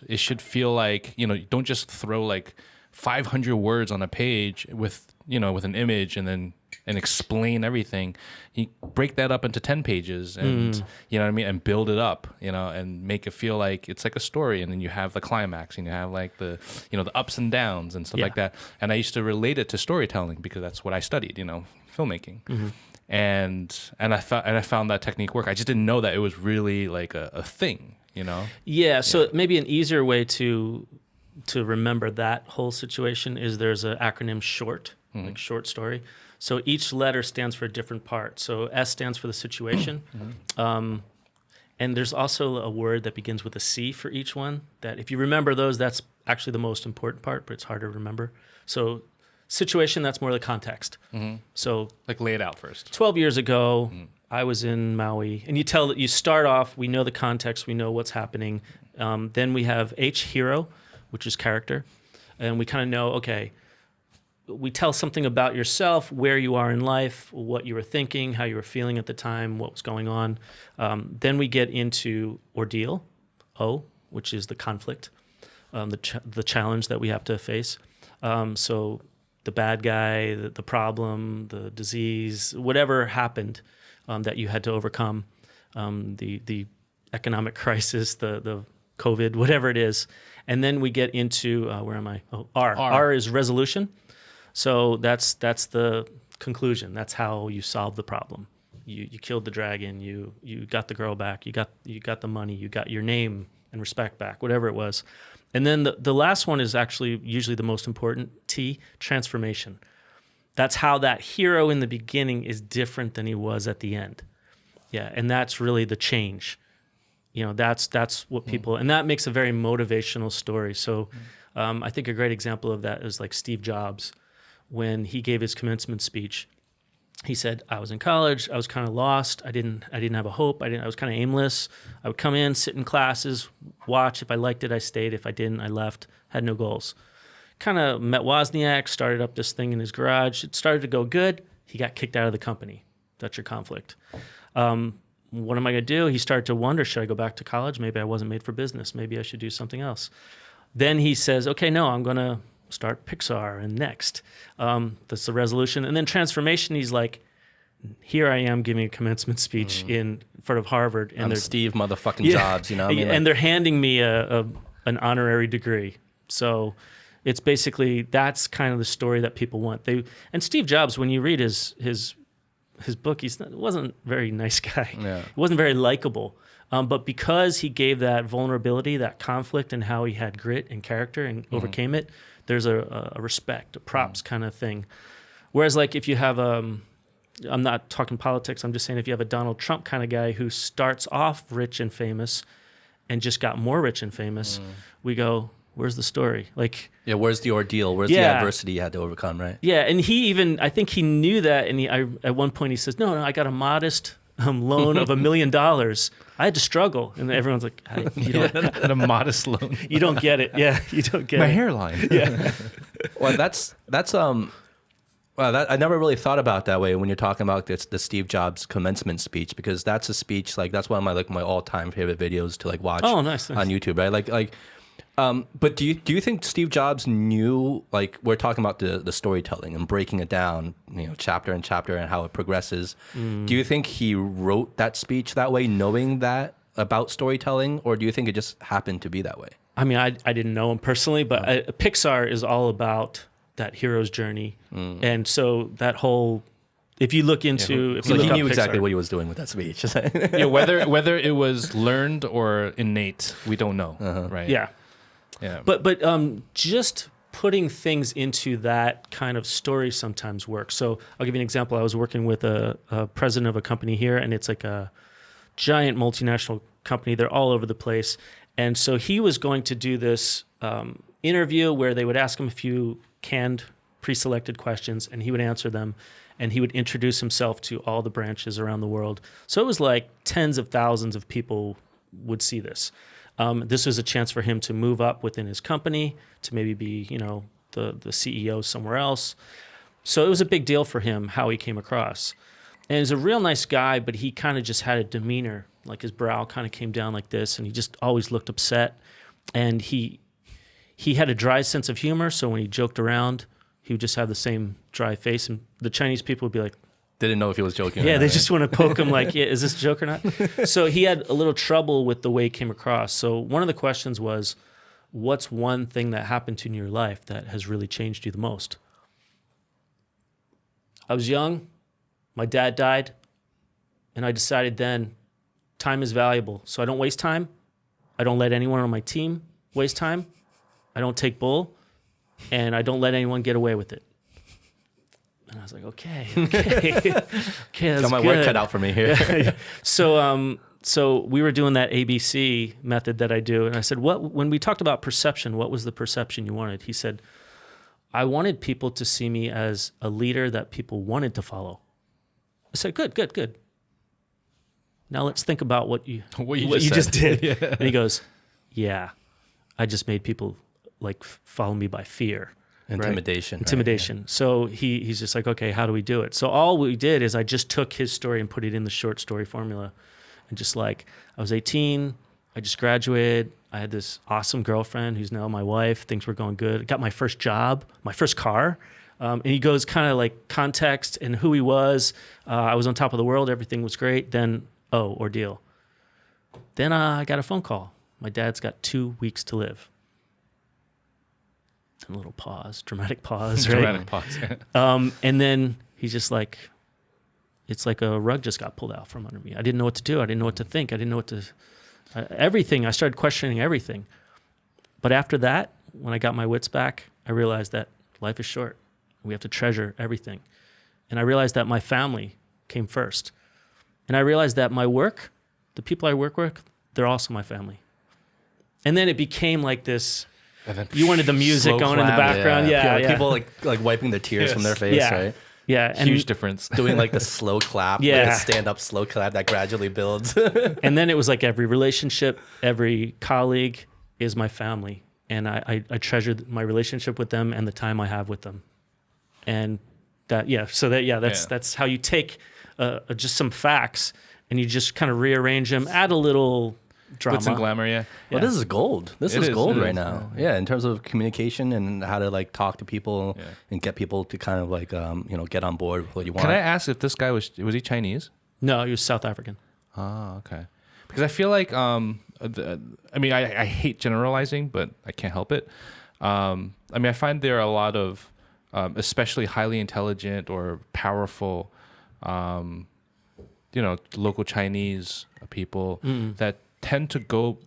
it should feel like, don't just throw like 500 words on a page with an image and explain everything. You break that up into 10 pages and, you know what I mean? And build it up, and make it feel like it's like a story. And then you have the climax and you have like the ups and downs and stuff like that. And I used to relate it to storytelling because that's what I studied, filmmaking. And I found that technique work. I just didn't know that it was really like a thing, Yeah. So maybe an easier way to remember that whole situation is there's an acronym SHORT, like short story. So each letter stands for a different part. So S stands for the situation. And there's also a word that begins with a C for each one, that if you remember those, that's actually the most important part, but it's harder to remember. So situation, that's more the context. So like lay it out first. 12 years ago, I was in Maui, and you start off, we know the context, we know what's happening. Then we have H, hero, which is character. And we kind of know, okay, we tell something about yourself, where you are in life, what you were thinking, how you were feeling at the time, what was going on. Then we get into ordeal, O, which is the conflict, the challenge that we have to face. So the bad guy, the problem, the disease, whatever happened that you had to overcome, the economic crisis, the COVID, whatever it is. And then we get into, where am I? Oh, R. R is resolution. So that's the conclusion. That's how you solve the problem. You killed the dragon. You got the girl back. You got the money. You got your name and respect back. Whatever it was. And then the last one is actually usually the most important. T, transformation. That's how that hero in the beginning is different than he was at the end. Yeah, and that's really the change. That's what people, and that makes a very motivational story. So I think a great example of that is like Steve Jobs. When he gave his commencement speech, he said, I was in college, I was kind of lost, I didn't have a hope, I was kind of aimless. I would come in, sit in classes, watch. If I liked it, I stayed. If I didn't, I left. Had no goals. Kind of met Wozniak, started up this thing in his garage. It started to go good. He got kicked out of the company. That's your conflict. What am I going to do? He started to wonder, should I go back to college? Maybe I wasn't made for business. Maybe I should do something else. Then he says, okay, no, I'm going to start Pixar and Next. That's the resolution. And then transformation, he's like, here I am giving a commencement speech in front of Harvard. And I'm Steve motherfucking Jobs, you know what I mean? And they're handing me an honorary degree. So it's basically, that's kind of the story that people want. And Steve Jobs, when you read his book, he wasn't a very nice guy. Yeah. He wasn't very likable. But because he gave that vulnerability, that conflict, and how he had grit and character and overcame it, there's a respect, a props kind of thing. Whereas like if you have, I'm not talking politics, I'm just saying if you have a Donald Trump kind of guy who starts off rich and famous and just got more rich and famous, we go, where's the story? Like, yeah, where's the ordeal? Where's the adversity you had to overcome, right? Yeah, and I think he knew that, and at one point he says, no, I got a modest loan of $1 million. I had to struggle, and everyone's like, a modest loan. You don't get it. Yeah, you don't get My it. hairline. Yeah. Well, I never really thought about that way when you're talking about the Steve Jobs commencement speech, because that's a speech, like that's one of my all-time favorite videos to like watch Oh, nice. on YouTube, right? But do you think Steve Jobs knew, like we're talking about the storytelling and breaking it down, chapter and chapter and how it progresses. Do you think he wrote that speech that way, knowing that about storytelling, or do you think it just happened to be that way? I mean, I didn't know him personally, but Pixar is all about that hero's journey, and so that whole. If you look into, So he knew exactly what he was doing with that speech. Yeah, whether it was learned or innate, we don't know, right? Yeah. Yeah. But just putting things into that kind of story sometimes works. So I'll give you an example. I was working with a president of a company here, and it's like a giant multinational company. They're all over the place. And so he was going to do this interview where they would ask him a few canned, pre-selected questions, and he would answer them. And he would introduce himself to all the branches around the world. So it was like tens of thousands of people would see this. This was a chance for him to move up within his company, to maybe be, the CEO somewhere else. So it was a big deal for him how he came across. And he's a real nice guy, but he kind of just had a demeanor, like his brow kind of came down like this, and he just always looked upset. And he had a dry sense of humor, so when he joked around, he would just have the same dry face, and the Chinese people would be like, Didn't know if he was joking. yeah, or not, they right? just want to poke him like, yeah, is this a joke or not? So he had a little trouble with the way he came across. So one of the questions was, what's one thing that happened to you in your life that has really changed you the most? I was young, my dad died, and I decided then time is valuable. So I don't waste time. I don't let anyone on my team waste time. I don't take bull, and I don't let anyone get away with it. And I was like, okay, that's Got my good. work cut out for me here. Yeah. So we were doing that ABC method that I do, and I said, when we talked about perception, what was the perception you wanted? He said, I wanted people to see me as a leader that people wanted to follow. I said, good. now let's think about what you just did. Yeah. And he goes, yeah, I just made people like follow me by fear. Intimidation. Right? Intimidation. Right? So he's just like, okay, how do we do it? So all we did is I just took his story and put it in the short story formula. And just like, I was 18, I just graduated. I had this awesome girlfriend who's now my wife. Things were going good. I got my first job, my first car. And he goes kind of like context and who he was. I was on top of the world. Everything was great. Then, ordeal. Then I got a phone call. My dad's got 2 weeks to live. A little pause, dramatic pause, right? Dramatic pause. And then he's just like, it's like a rug just got pulled out from under me. I didn't know what to do. I didn't know what to think. I didn't know what to, everything. I started questioning everything. But after that, when I got my wits back, I realized that life is short. We have to treasure everything. And I realized that my family came first. And I realized that my work, the people I work with, they're also my family. And then it became like this, you wanted the music going in the background. Yeah. People like wiping the tears from their face, right? Yeah. And huge difference. Doing like the slow clap, like a stand-up slow clap that gradually builds. And then it was like every relationship, every colleague is my family. And I treasure my relationship with them and the time I have with them. And that's how you take just some facts and you just kind of rearrange them, add a little drama. Glitz and glamour, yeah. Well, this is gold. This is gold right now. Yeah. In terms of communication and how to like talk to people and get people to kind of like get on board with what you want. Can I ask if this guy was he Chinese? No, he was South African. Oh, okay. Because I feel like I hate generalizing, but I can't help it. I find there are a lot of especially highly intelligent or powerful local Chinese people that tend to go,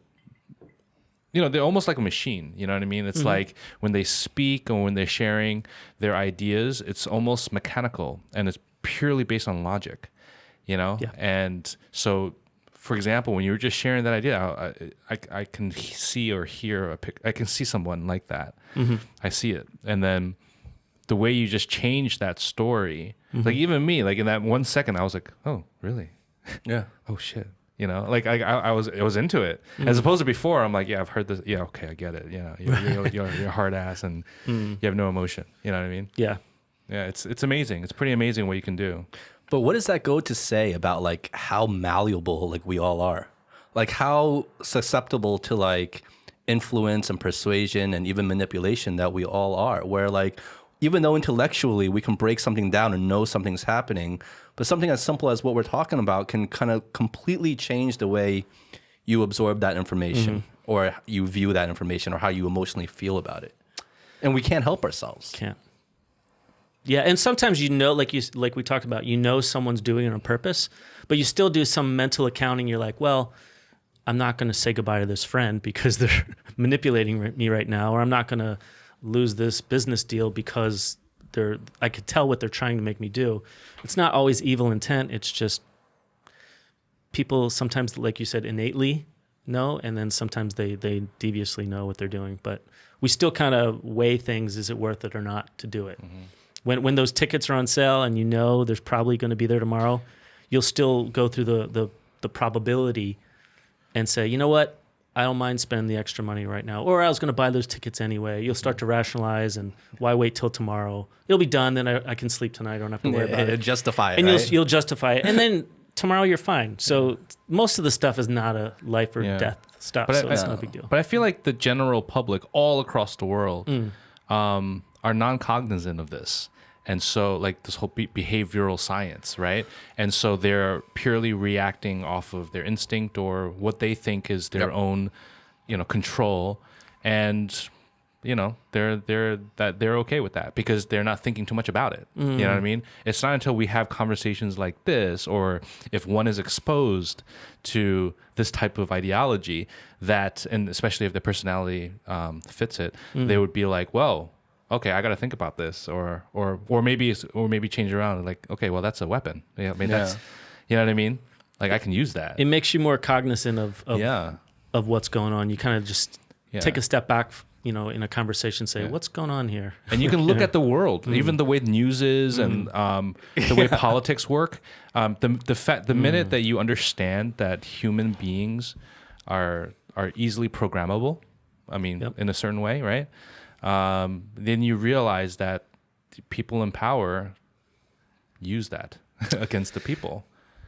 they're almost like a machine. You know what I mean? It's like when they speak or when they're sharing their ideas, it's almost mechanical and it's purely based on logic, Yeah. And so, for example, when you were just sharing that idea, I can see or hear I can see someone like that. Mm-hmm. I see it. And then the way you just changed that story, like even me, like in that 1 second, I was like, oh, really? Yeah. Oh, shit. Like I was into it, as opposed to before. I'm like, yeah, I've heard this. Yeah, okay, I get it. You're a hard ass and you have no emotion. You know what I mean? Yeah. Yeah, it's amazing. It's pretty amazing what you can do. But what does that go to say about like how malleable like we all are? Like how susceptible to like influence and persuasion and even manipulation that we all are, where like even though intellectually we can break something down and know something's happening, but something as simple as what we're talking about can kind of completely change the way you absorb that information or you view that information or how you emotionally feel about it. And we can't help ourselves. Can't. Yeah, and sometimes like we talked about, someone's doing it on purpose, but you still do some mental accounting. You're like, well, I'm not going to say goodbye to this friend because they're manipulating me right now, or I'm not going to lose this business deal because I could tell what they're trying to make me do. It's not always evil intent. It's just people sometimes, like you said, innately know, and then sometimes they deviously know what they're doing. But we still kind of weigh things. Is it worth it or not to do it? Mm-hmm. When those tickets are on sale and there's probably going to be there tomorrow, you'll still go through the probability and say, you know what? I don't mind spending the extra money right now. Or I was going to buy those tickets anyway. You'll start to rationalize and why wait till tomorrow? It'll be done. Then I can sleep tonight. I don't have to worry about it. Justify it, and right? you'll justify it. And then tomorrow you're fine. So most of the stuff is not a life or death stuff. So it's no big deal. But I feel like the general public all across the world are non-cognizant of this. And so like this whole behavioral science, right? And so they're purely reacting off of their instinct or what they think is their own, control. And, they're okay with that because they're not thinking too much about it. You know what I mean? It's not until we have conversations like this, or if one is exposed to this type of ideology that, and especially if the personality fits it, they would be like, well, okay, I got to think about this, or maybe change it around. Like, okay, well, that's a weapon. Yeah, I mean, that's, you know what I mean? Like, I can use that. It makes you more cognizant of what's going on. You kind of just take a step back in a conversation say, what's going on here? And you can look at the world, even the way the news is and the way politics work. The minute that you understand that human beings are easily programmable, I mean, in a certain way, right? Then you realize that people in power use that against the people.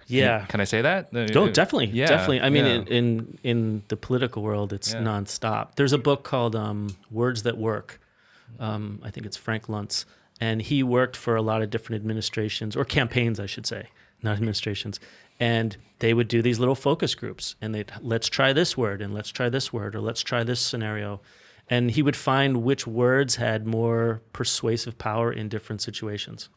Yeah. Can I say that? Oh, definitely. Yeah, Definitely. I mean, yeah. in the political world, it's nonstop. There's a book called Words That Work. I think it's Frank Luntz. And he worked for a lot of different administrations, or campaigns, I should say, not administrations. And they would do these little focus groups. And they'd, let's try this word, and let's try this word, or let's try this scenario. And he would find which words had more persuasive power in different situations.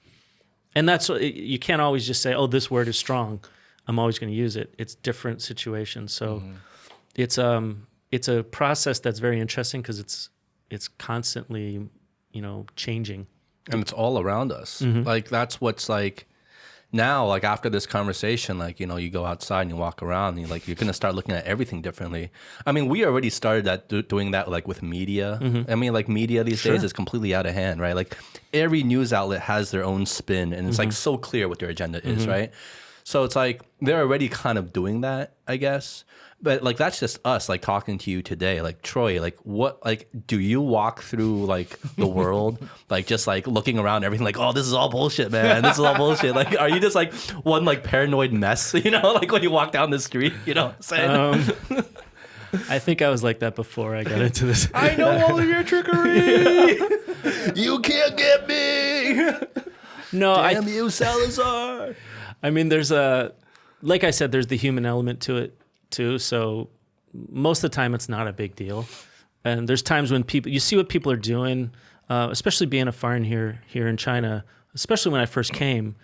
And that's, you can't always just say, oh, this word is strong, I'm always going to use it. It's different situations. So it's a process that's very interesting because it's constantly, changing. And it's all around us. Like that's what's like now, like after this conversation, like, you go outside and you walk around and you're going to start looking at everything differently. I mean, we already started doing that like with media. I mean, like media these days is completely out of hand, right? Like every news outlet has their own spin and it's like so clear what their agenda is, right? So it's like they're already kind of doing that, I guess. But like that's just us like talking to you today. Like Troy, like what like do you walk through like the world like just like looking around everything like, oh, this is all bullshit, man. This is all bullshit. Like are you just like one like paranoid mess, like when you walk down the street, what I'm saying? I think I was like that before I got into this. I know all of your trickery. You can't get me. No, Damn you, Salazar. I mean, like I said, there's the human element to it too. So most of the time it's not a big deal. And there's times when you see what people are doing, especially being a foreign here in China, especially when I first came,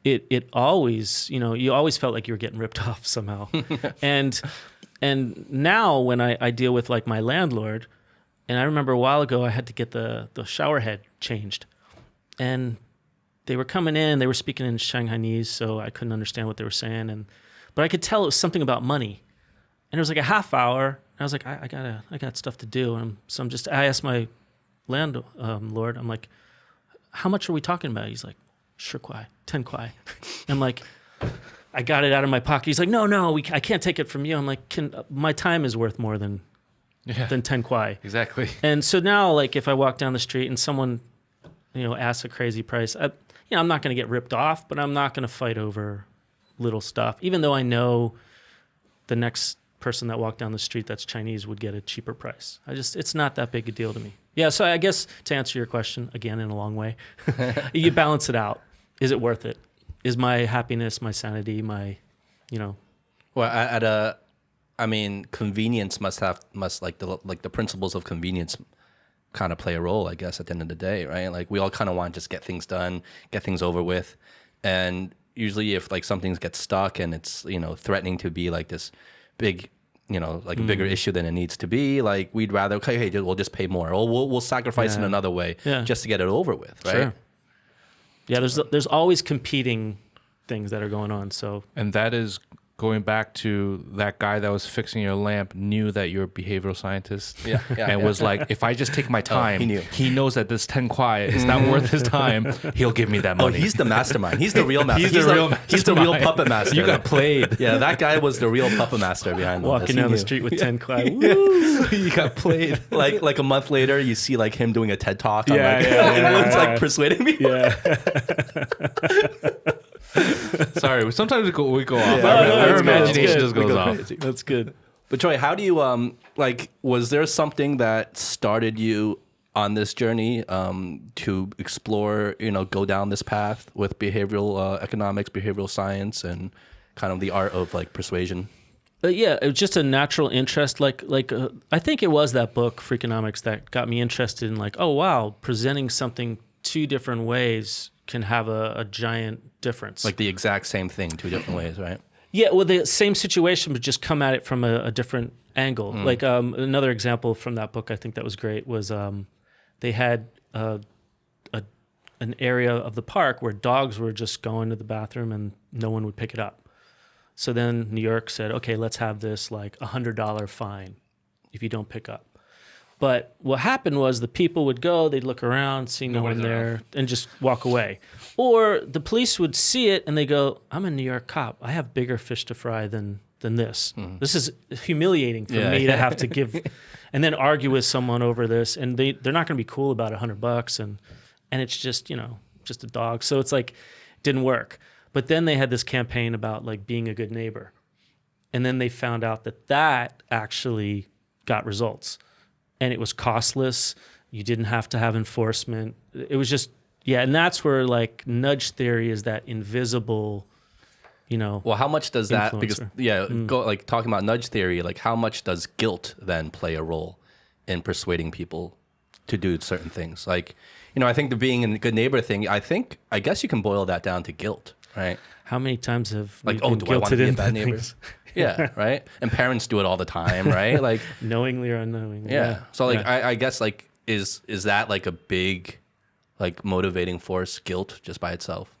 it always, you always felt like you were getting ripped off somehow. And now when I deal with like my landlord, and I remember a while ago I had to get the shower head changed. And they were coming in, they were speaking in Shanghainese, so I couldn't understand what they were saying. But I could tell it was something about money. And it was like a half hour. And I was like, I got stuff to do. I asked my landlord, I'm like, how much are we talking about? He's like, 10 kwai. I'm like, I got it out of my pocket. He's like, no, I can't take it from you. I'm like, my time is worth more than 10 kwai. Exactly. And so now, like, if I walk down the street and someone, asks a crazy price, I'm not going to get ripped off, but I'm not going to fight over little stuff, even though I know the next person that walked down the street that's Chinese would get a cheaper price. It's not that big a deal to me. Yeah, so I guess to answer your question, again, in a long way, you balance it out. Is it worth it? Is my happiness, my sanity, Well, convenience must like the principles of convenience kind of play a role, I guess, at the end of the day, right? Like we all kind of want to just get things done, get things over with. And usually if like something gets stuck and it's, threatening to be like this big, like a bigger issue than it needs to be, like we'd rather, okay, hey, we'll just pay more, or we'll sacrifice in another way just to get it over with, right? Sure. Yeah, there's always competing things that are going on. So, and that is going back to that guy that was fixing your lamp knew that you're a behavioral scientist and was like, if I just take my time, he knows that this 10 kwai is not worth his time. He'll give me that money. Oh, he's the mastermind. He's the real master. He's the real puppet master. You got played. Yeah, that guy was the real puppet master behind all this. Walking down the street with 10 kwai. You got played. Like a month later, you see like him doing a TED talk. It's like persuading me. Yeah. Sorry, sometimes we go off. Yeah. Our imagination just goes off. Crazy. That's good. But Troy, how do you was there something that started you on this journey to explore, go down this path with behavioral economics, behavioral science, and kind of the art of like persuasion? Yeah, it was just a natural interest. I think it was that book, Freakonomics, that got me interested in like, oh wow, presenting something two different ways can have a giant difference. Like the exact same thing, two different ways, right? Yeah, well, the same situation, but just come at it from a different angle. Like another example from that book, I think that was great, was they had an area of the park where dogs were just going to the bathroom and no one would pick it up. So then New York said, okay, let's have this like $100 fine if you don't pick up. But what happened was the people would go, they'd look around, see no one there, and just walk away. Or the police would see it and they go, I'm a New York cop. I have bigger fish to fry than this. This is humiliating for me to have to give and then argue with someone over this. And they're not going to be cool about $100 and it's just, just a dog. So it's like, didn't work. But then they had this campaign about like being a good neighbor. And then they found out that actually got results. And it was costless. You didn't have to have enforcement. It was just, and that's where like nudge theory is that invisible, Well, how much does that, influencer. because talking about nudge theory, like how much does guilt then play a role in persuading people to do certain things? Like, I think the being a good neighbor thing, I guess you can boil that down to guilt, right? How many times have we Like, been do I want to guilted be a into bad neighbor? things? Yeah, right? And parents do it all the time, right? Like, Knowingly or unknowingly. yeah. So like, I guess like, is that like a big, like motivating force, guilt just by itself?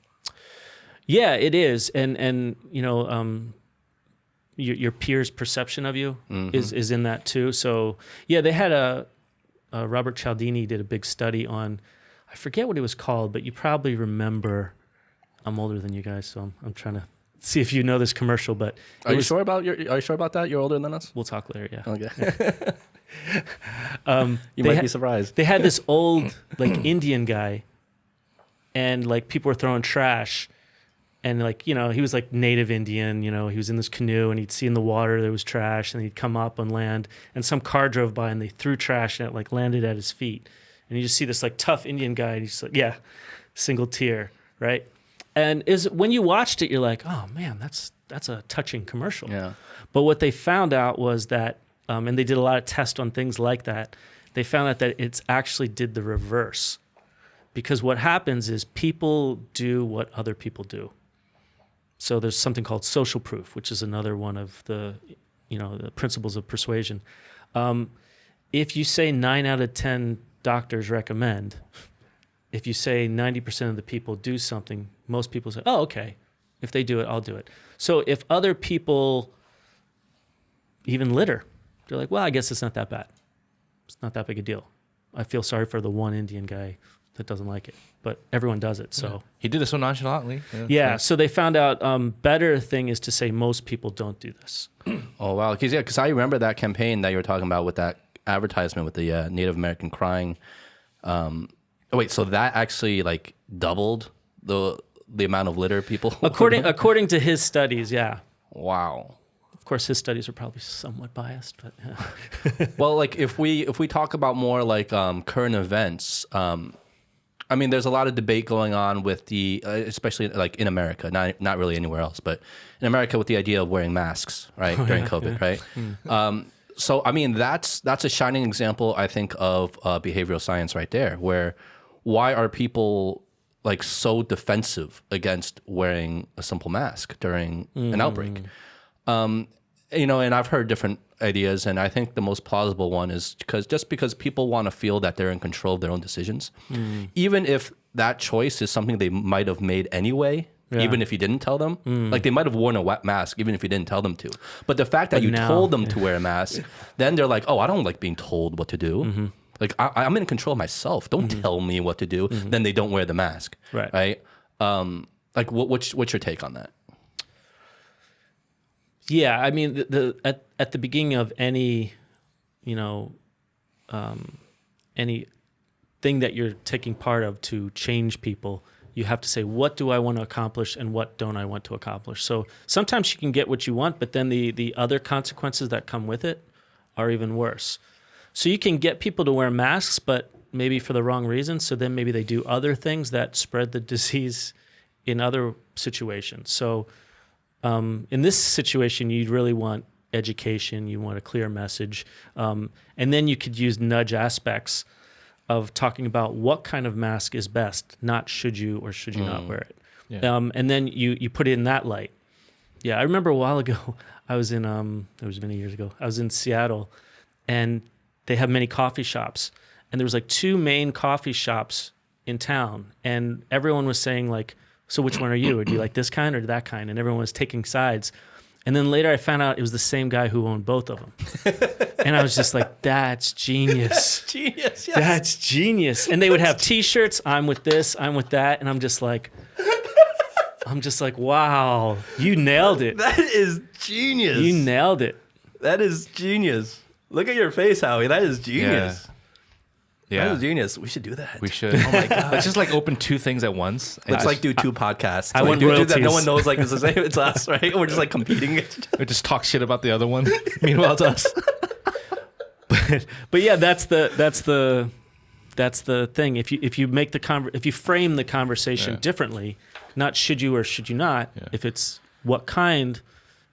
Yeah, it is. And your peers' perception of you is in that too. So yeah, they had Robert Cialdini did a big study on, I forget what it was called, but you probably remember. I'm older than you guys, so I'm trying to see if you know this commercial. But Are you sure about that? You're older than us? We'll talk later. Yeah. Okay. You might be surprised. They had this old like Indian guy, and like people were throwing trash, and like he was like native Indian. He was in this canoe, and he'd see in the water there was trash, and he'd come up on land, and some car drove by, and they threw trash, and it like landed at his feet, and you just see this like tough Indian guy, and he's like, single tear, right? And when you watched it, you're like, oh man, that's a touching commercial. Yeah. But what they found out was that, and they did a lot of tests on things like that, they found out that it's actually did the reverse. Because what happens is people do what other people do. So there's something called social proof, which is another one of the principles of persuasion. If you say 9 out of 10 doctors recommend, if you say 90% of the people do something, most people say, oh, okay. If they do it, I'll do it. So if other people even litter, they're like, well, I guess it's not that bad. It's not that big a deal. I feel sorry for the one Indian guy that doesn't like it, but everyone does it. So He did it so nonchalantly. so they found out better thing is to say most people don't do this. Oh, wow. Because I remember that campaign that you were talking about with that advertisement with the Native American crying. So that actually like doubled the amount of litter people? According to his studies, yeah. Wow. Of course, his studies are probably somewhat biased, but Well, like if we talk about more like current events, I mean, there's a lot of debate going on with the, especially like in America, not really anywhere else, but in America with the idea of wearing masks, right, during COVID, right? So, I mean, that's a shining example, I think, of behavioral science right there, where why are people like so defensive against wearing a simple mask during an outbreak? And I've heard different ideas, and I think the most plausible one is because people want to feel that they're in control of their own decisions, even if that choice is something they might have made anyway. Yeah. Even if you didn't tell them, like they might have worn a wet mask, even if you didn't tell them to. But the fact that you told them to wear a mask, then they're like, "Oh, I don't like being told what to do. Like I'm in control of myself. Don't tell me what to do." Then they don't wear the mask, right? Like, what's your take on that? Yeah, I mean, at the beginning of any, any thing that you're taking part of to change people, you have to say, what do I want to accomplish and what don't I want to accomplish? So sometimes you can get what you want, but then the other consequences that come with it are even worse. So you can get people to wear masks, but maybe for the wrong reasons. So then maybe they do other things that spread the disease in other situations. So in this situation, you'd really want education. You want a clear message. And then you could use nudge aspects of talking about what kind of mask is best, not should you or should you not wear it. Yeah. And then you put it in that light. Yeah, I remember a while ago, I was in, it was many years ago, I was in Seattle, and they have many coffee shops. And there was like 2 main coffee shops in town. And everyone was saying like, so which one are you? Or do you like this kind or that kind? And everyone was taking sides. And then later I found out it was the same guy who owned both of them. And I was just like, that's genius. Genius, yes. That's genius. And they would have T-shirts, I'm with this, I'm with that. And I'm just like, wow, you nailed it. That is genius. You nailed it. That is genius. Look at your face, Howie. That is genius. Yeah. That is genius. We should do that. We should. Oh my god. Let's just like open 2 things at once. Let's like do 2 podcasts. I want do that. royalties. No one knows like it's the same. It's us, right? We're just like competing. We just talk shit about the other one. Meanwhile, it's us. But yeah, that's the thing. If you make if you frame the conversation differently, not should you or should you not. Yeah. If it's what kind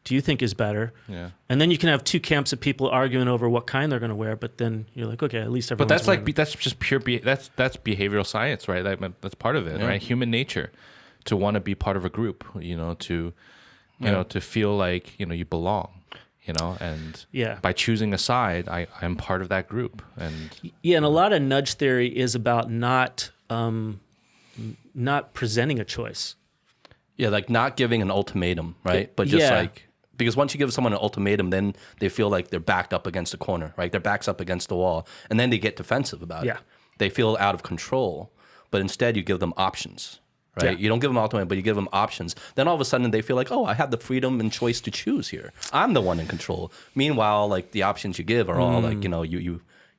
do you think is better? Yeah. And then you can have 2 camps of people arguing over what kind they're going to wear. But then you're like, okay, at least everyone's. But that's like that's just pure. That's behavioral science, right? That's part of it, right? Human nature, to want to be part of a group. To feel like you belong. And by choosing a side, I'm part of that group. And and a lot of nudge theory is about not presenting a choice. Yeah, like not giving an ultimatum, right? But just like, because once you give someone an ultimatum, then they feel like they're backed up against the corner, right? Their back's up against the wall, and then they get defensive about it. They feel out of control, but instead you give them options, right? You don't give them ultimatum, but you give them options. Then all of a sudden they feel like, oh, I have the freedom and choice to choose here. I'm the one in control. Meanwhile, like the options you give are all like,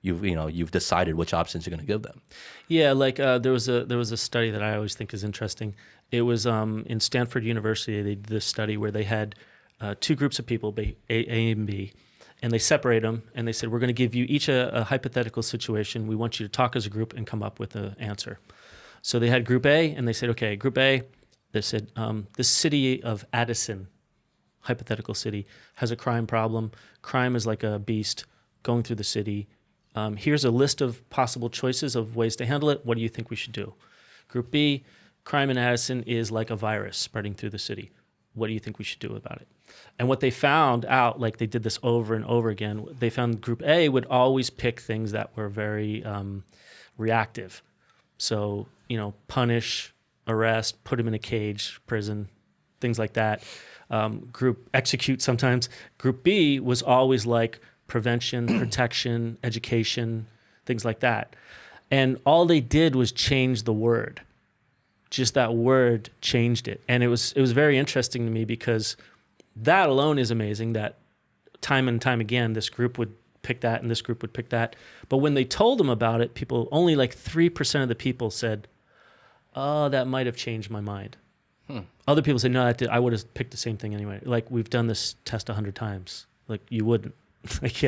you've decided which options you're going to give them. Yeah, like there was a study that I always think is interesting. It was in Stanford University. They did this study where they had 2 groups of people, A and B, and they separated them, and they said, we're going to give you each a hypothetical situation. We want you to talk as a group and come up with an answer. So they had Group A, and they said, okay, Group A, they said, the city of Addison, hypothetical city, has a crime problem. Crime is like a beast going through the city. Here's a list of possible choices of ways to handle it. What do you think we should do? Group B, crime in Addison is like a virus spreading through the city. What do you think we should do about it? And what they found out, like they did this over and over again, they found Group A would always pick things that were very reactive. So, punish, arrest, put him in a cage, prison, things like that. Group execute sometimes. Group B was always like prevention, protection, education, things like that. And all they did was change the word. Just that word changed it. And it was very interesting to me because that alone is amazing, that time and time again, this group would pick that and this group would pick that. But when they told them about it, only like 3% of the people said, oh, that might have changed my mind. Other people said, no, I would have picked the same thing anyway. Like, we've done this test 100 times. Like, you wouldn't.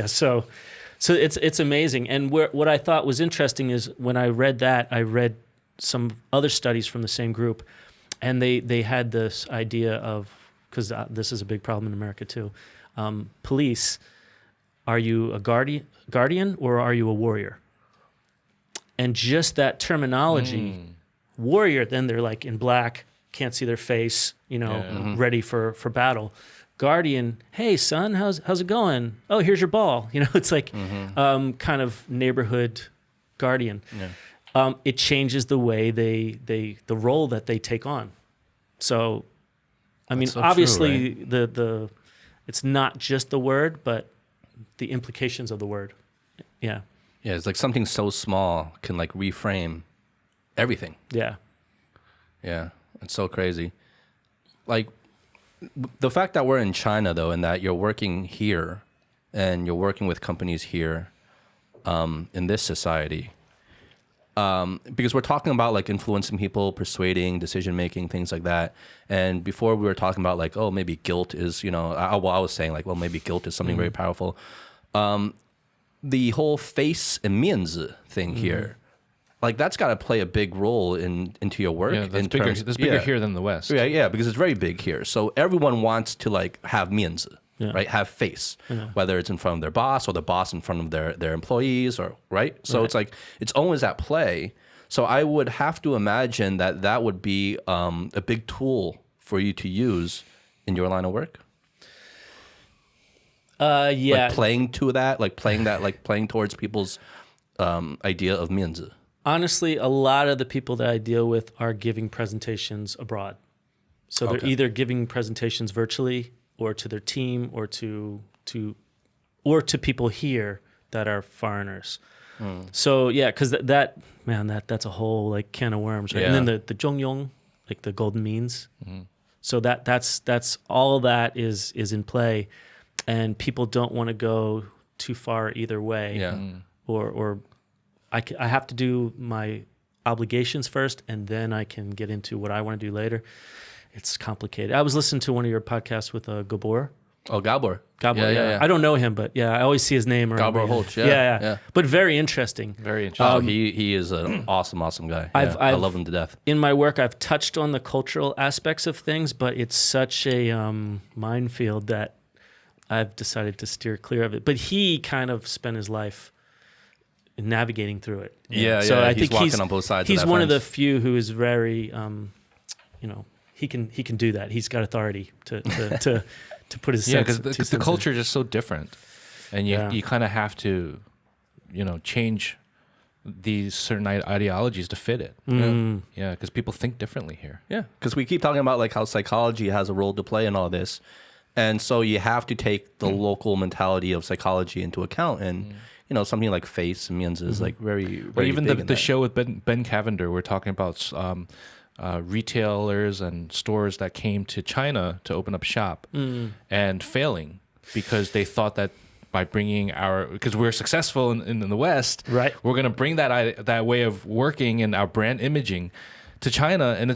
So it's amazing. And what I thought was interesting is when I read that, I read some other studies from the same group, and they had this idea of, because this is a big problem in America too, police, are you a guardian or are you a warrior? And just that terminology, warrior, then they're like in black, can't see their face, ready for battle. Guardian, hey son, how's it going? Oh, here's your ball. It's like kind of neighborhood guardian. It changes the way the role that they take on. So, I mean, so obviously true, right? the it's not just the word, but the implications of the word. Yeah. Yeah, it's like something so small can like reframe everything. Yeah. Yeah, it's so crazy. Like the fact that we're in China though, and that you're working here and you're working with companies here in this society, because we're talking about like influencing people, persuading, decision making, things like that. And before we were talking about like, oh, maybe guilt is, I was saying like, well, maybe guilt is something very powerful. The whole face and 面子 thing here, like that's got to play a big role into your work. Yeah, that's bigger here than the West. Yeah, because it's very big here. So everyone wants to like have 面子. Yeah. Right, have face, whether it's in front of their boss or the boss in front of their employees, or right. So it's like it's always at play. So I would have to imagine that would be a big tool for you to use in your line of work. Yeah, like playing towards people's idea of 面子. Honestly, a lot of the people that I deal with are giving presentations abroad, so they're either giving presentations virtually or to their team or to people here that are foreigners. So yeah, because that's a whole like can of worms, right? Yeah. And then the Zhongyong, like the golden means. So that's all that is in play, and people don't want to go too far either way. Yeah. Or I have to do my obligations first, and then I can get into what I want to do later. It's complicated. I was listening to one of your podcasts with Gabor. Oh, Gabor. Gabor, yeah. I don't know him, but yeah, I always see his name around. Gabor Holtz, yeah. But very interesting. Very interesting. He is an awesome guy. Yeah, I love him to death. In my work, I've touched on the cultural aspects of things, but it's such a minefield that I've decided to steer clear of it. But he kind of spent his life navigating through it. Yeah, so I think walking on both sides. He's of that one fence. of the few who is very, he can do that. He's got authority to put his because the culture is just so different, and you kind of have to, change these certain ideologies to fit it. Yeah, because people think differently here. Yeah, because we keep talking about like how psychology has a role to play in all this, and so you have to take the local mentality of psychology into account. And something like face and means is like very, very even big in the that. show with Ben Cavender, we're talking about retailers and stores that came to China to open up shop and failing because they thought that by bringing because we're successful in the West, right? We're gonna bring that way of working and our brand imaging to China, and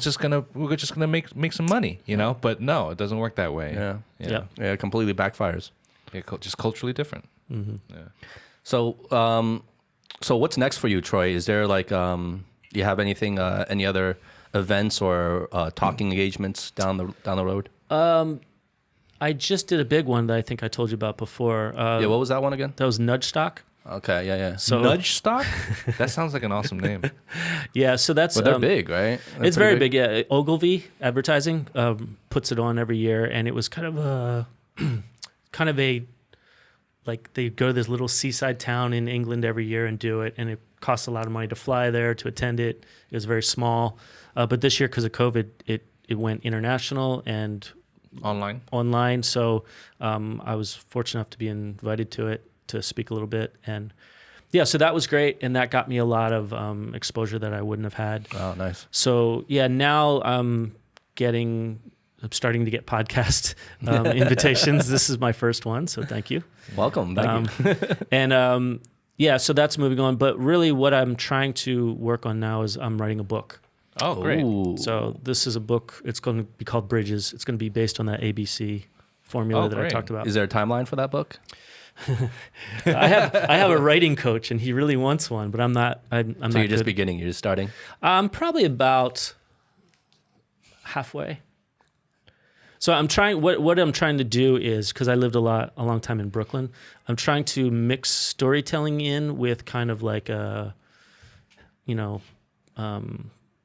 we're just gonna make some money, But no, it doesn't work that way. Yeah, it completely backfires. Yeah, just culturally different. Mm-hmm. Yeah. So what's next for you, Troy? Is there like you have anything, any other events or talking engagements down the road? I just did a big one that I think I told you about before. What was that one again? That was Nudge Stock. Okay, yeah. So Nudge Stock? That sounds like an awesome name. Yeah, so that's. But they're big, right? They're it's very big. Yeah, Ogilvy Advertising puts it on every year, and it was kind of a like they go to this little seaside town in England every year and do it, and it costs a lot of money to fly there to attend it. It was very small, but this year because of COVID, it went international and online. So I was fortunate enough to be invited to it to speak a little bit, and so that was great, and that got me a lot of exposure that I wouldn't have had. Oh, nice. So now I'm starting to get podcast invitations. This is my first one, so thank you. Welcome. Thank you. And so that's moving on. But really what I'm trying to work on now is I'm writing a book. Oh, great. Ooh. So this is a book. It's going to be called Bridges. It's going to be based on that ABC formula that I talked about. Is there a timeline for that book? I have a writing coach, and he really wants one, but I'm not. I'm so not you're just good. beginning. You're just starting. I'm probably about halfway. So I'm trying. What I'm trying to do is, because I lived a long time in Brooklyn, I'm trying to mix storytelling in with kind of like a,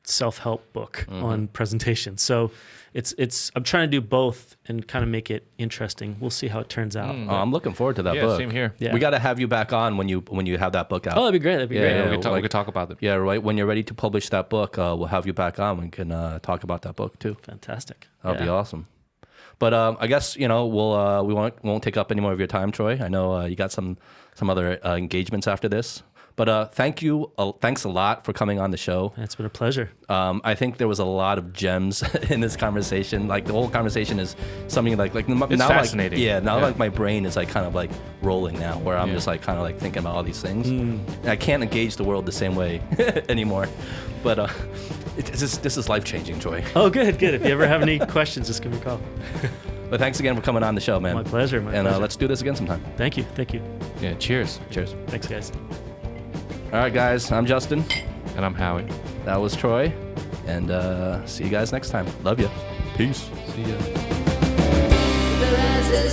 self-help book on presentation. So I'm trying to do both and kind of make it interesting. We'll see how it turns out. Oh, I'm looking forward to that book. Same here. Yeah. We got to have you back on when you have that book out. Oh, that'd be great. That'd be great. Yeah, we could talk about it. Yeah, right. When you're ready to publish that book, we'll have you back on. We can talk about that book too. Fantastic. That'll be awesome. But I guess we won't take up any more of your time, Troy. I know you got some other engagements after this. But thanks a lot for coming on the show. It's been a pleasure. I think there was a lot of gems in this conversation. Like the whole conversation is something like it's now, fascinating. Like my brain is like kind of like rolling now, where I'm just like kind of like thinking about all these things. And I can't engage the world the same way anymore. But this is life changing, Troy. Oh, good. If you ever have any questions, just give me a call. But thanks again for coming on the show, man. My pleasure. Let's do this again sometime. Thank you. Yeah. Cheers. Thanks, guys. All right, guys. I'm Justin. And I'm Howie. That was Troy. And see you guys next time. Love you. Peace. See ya. There is a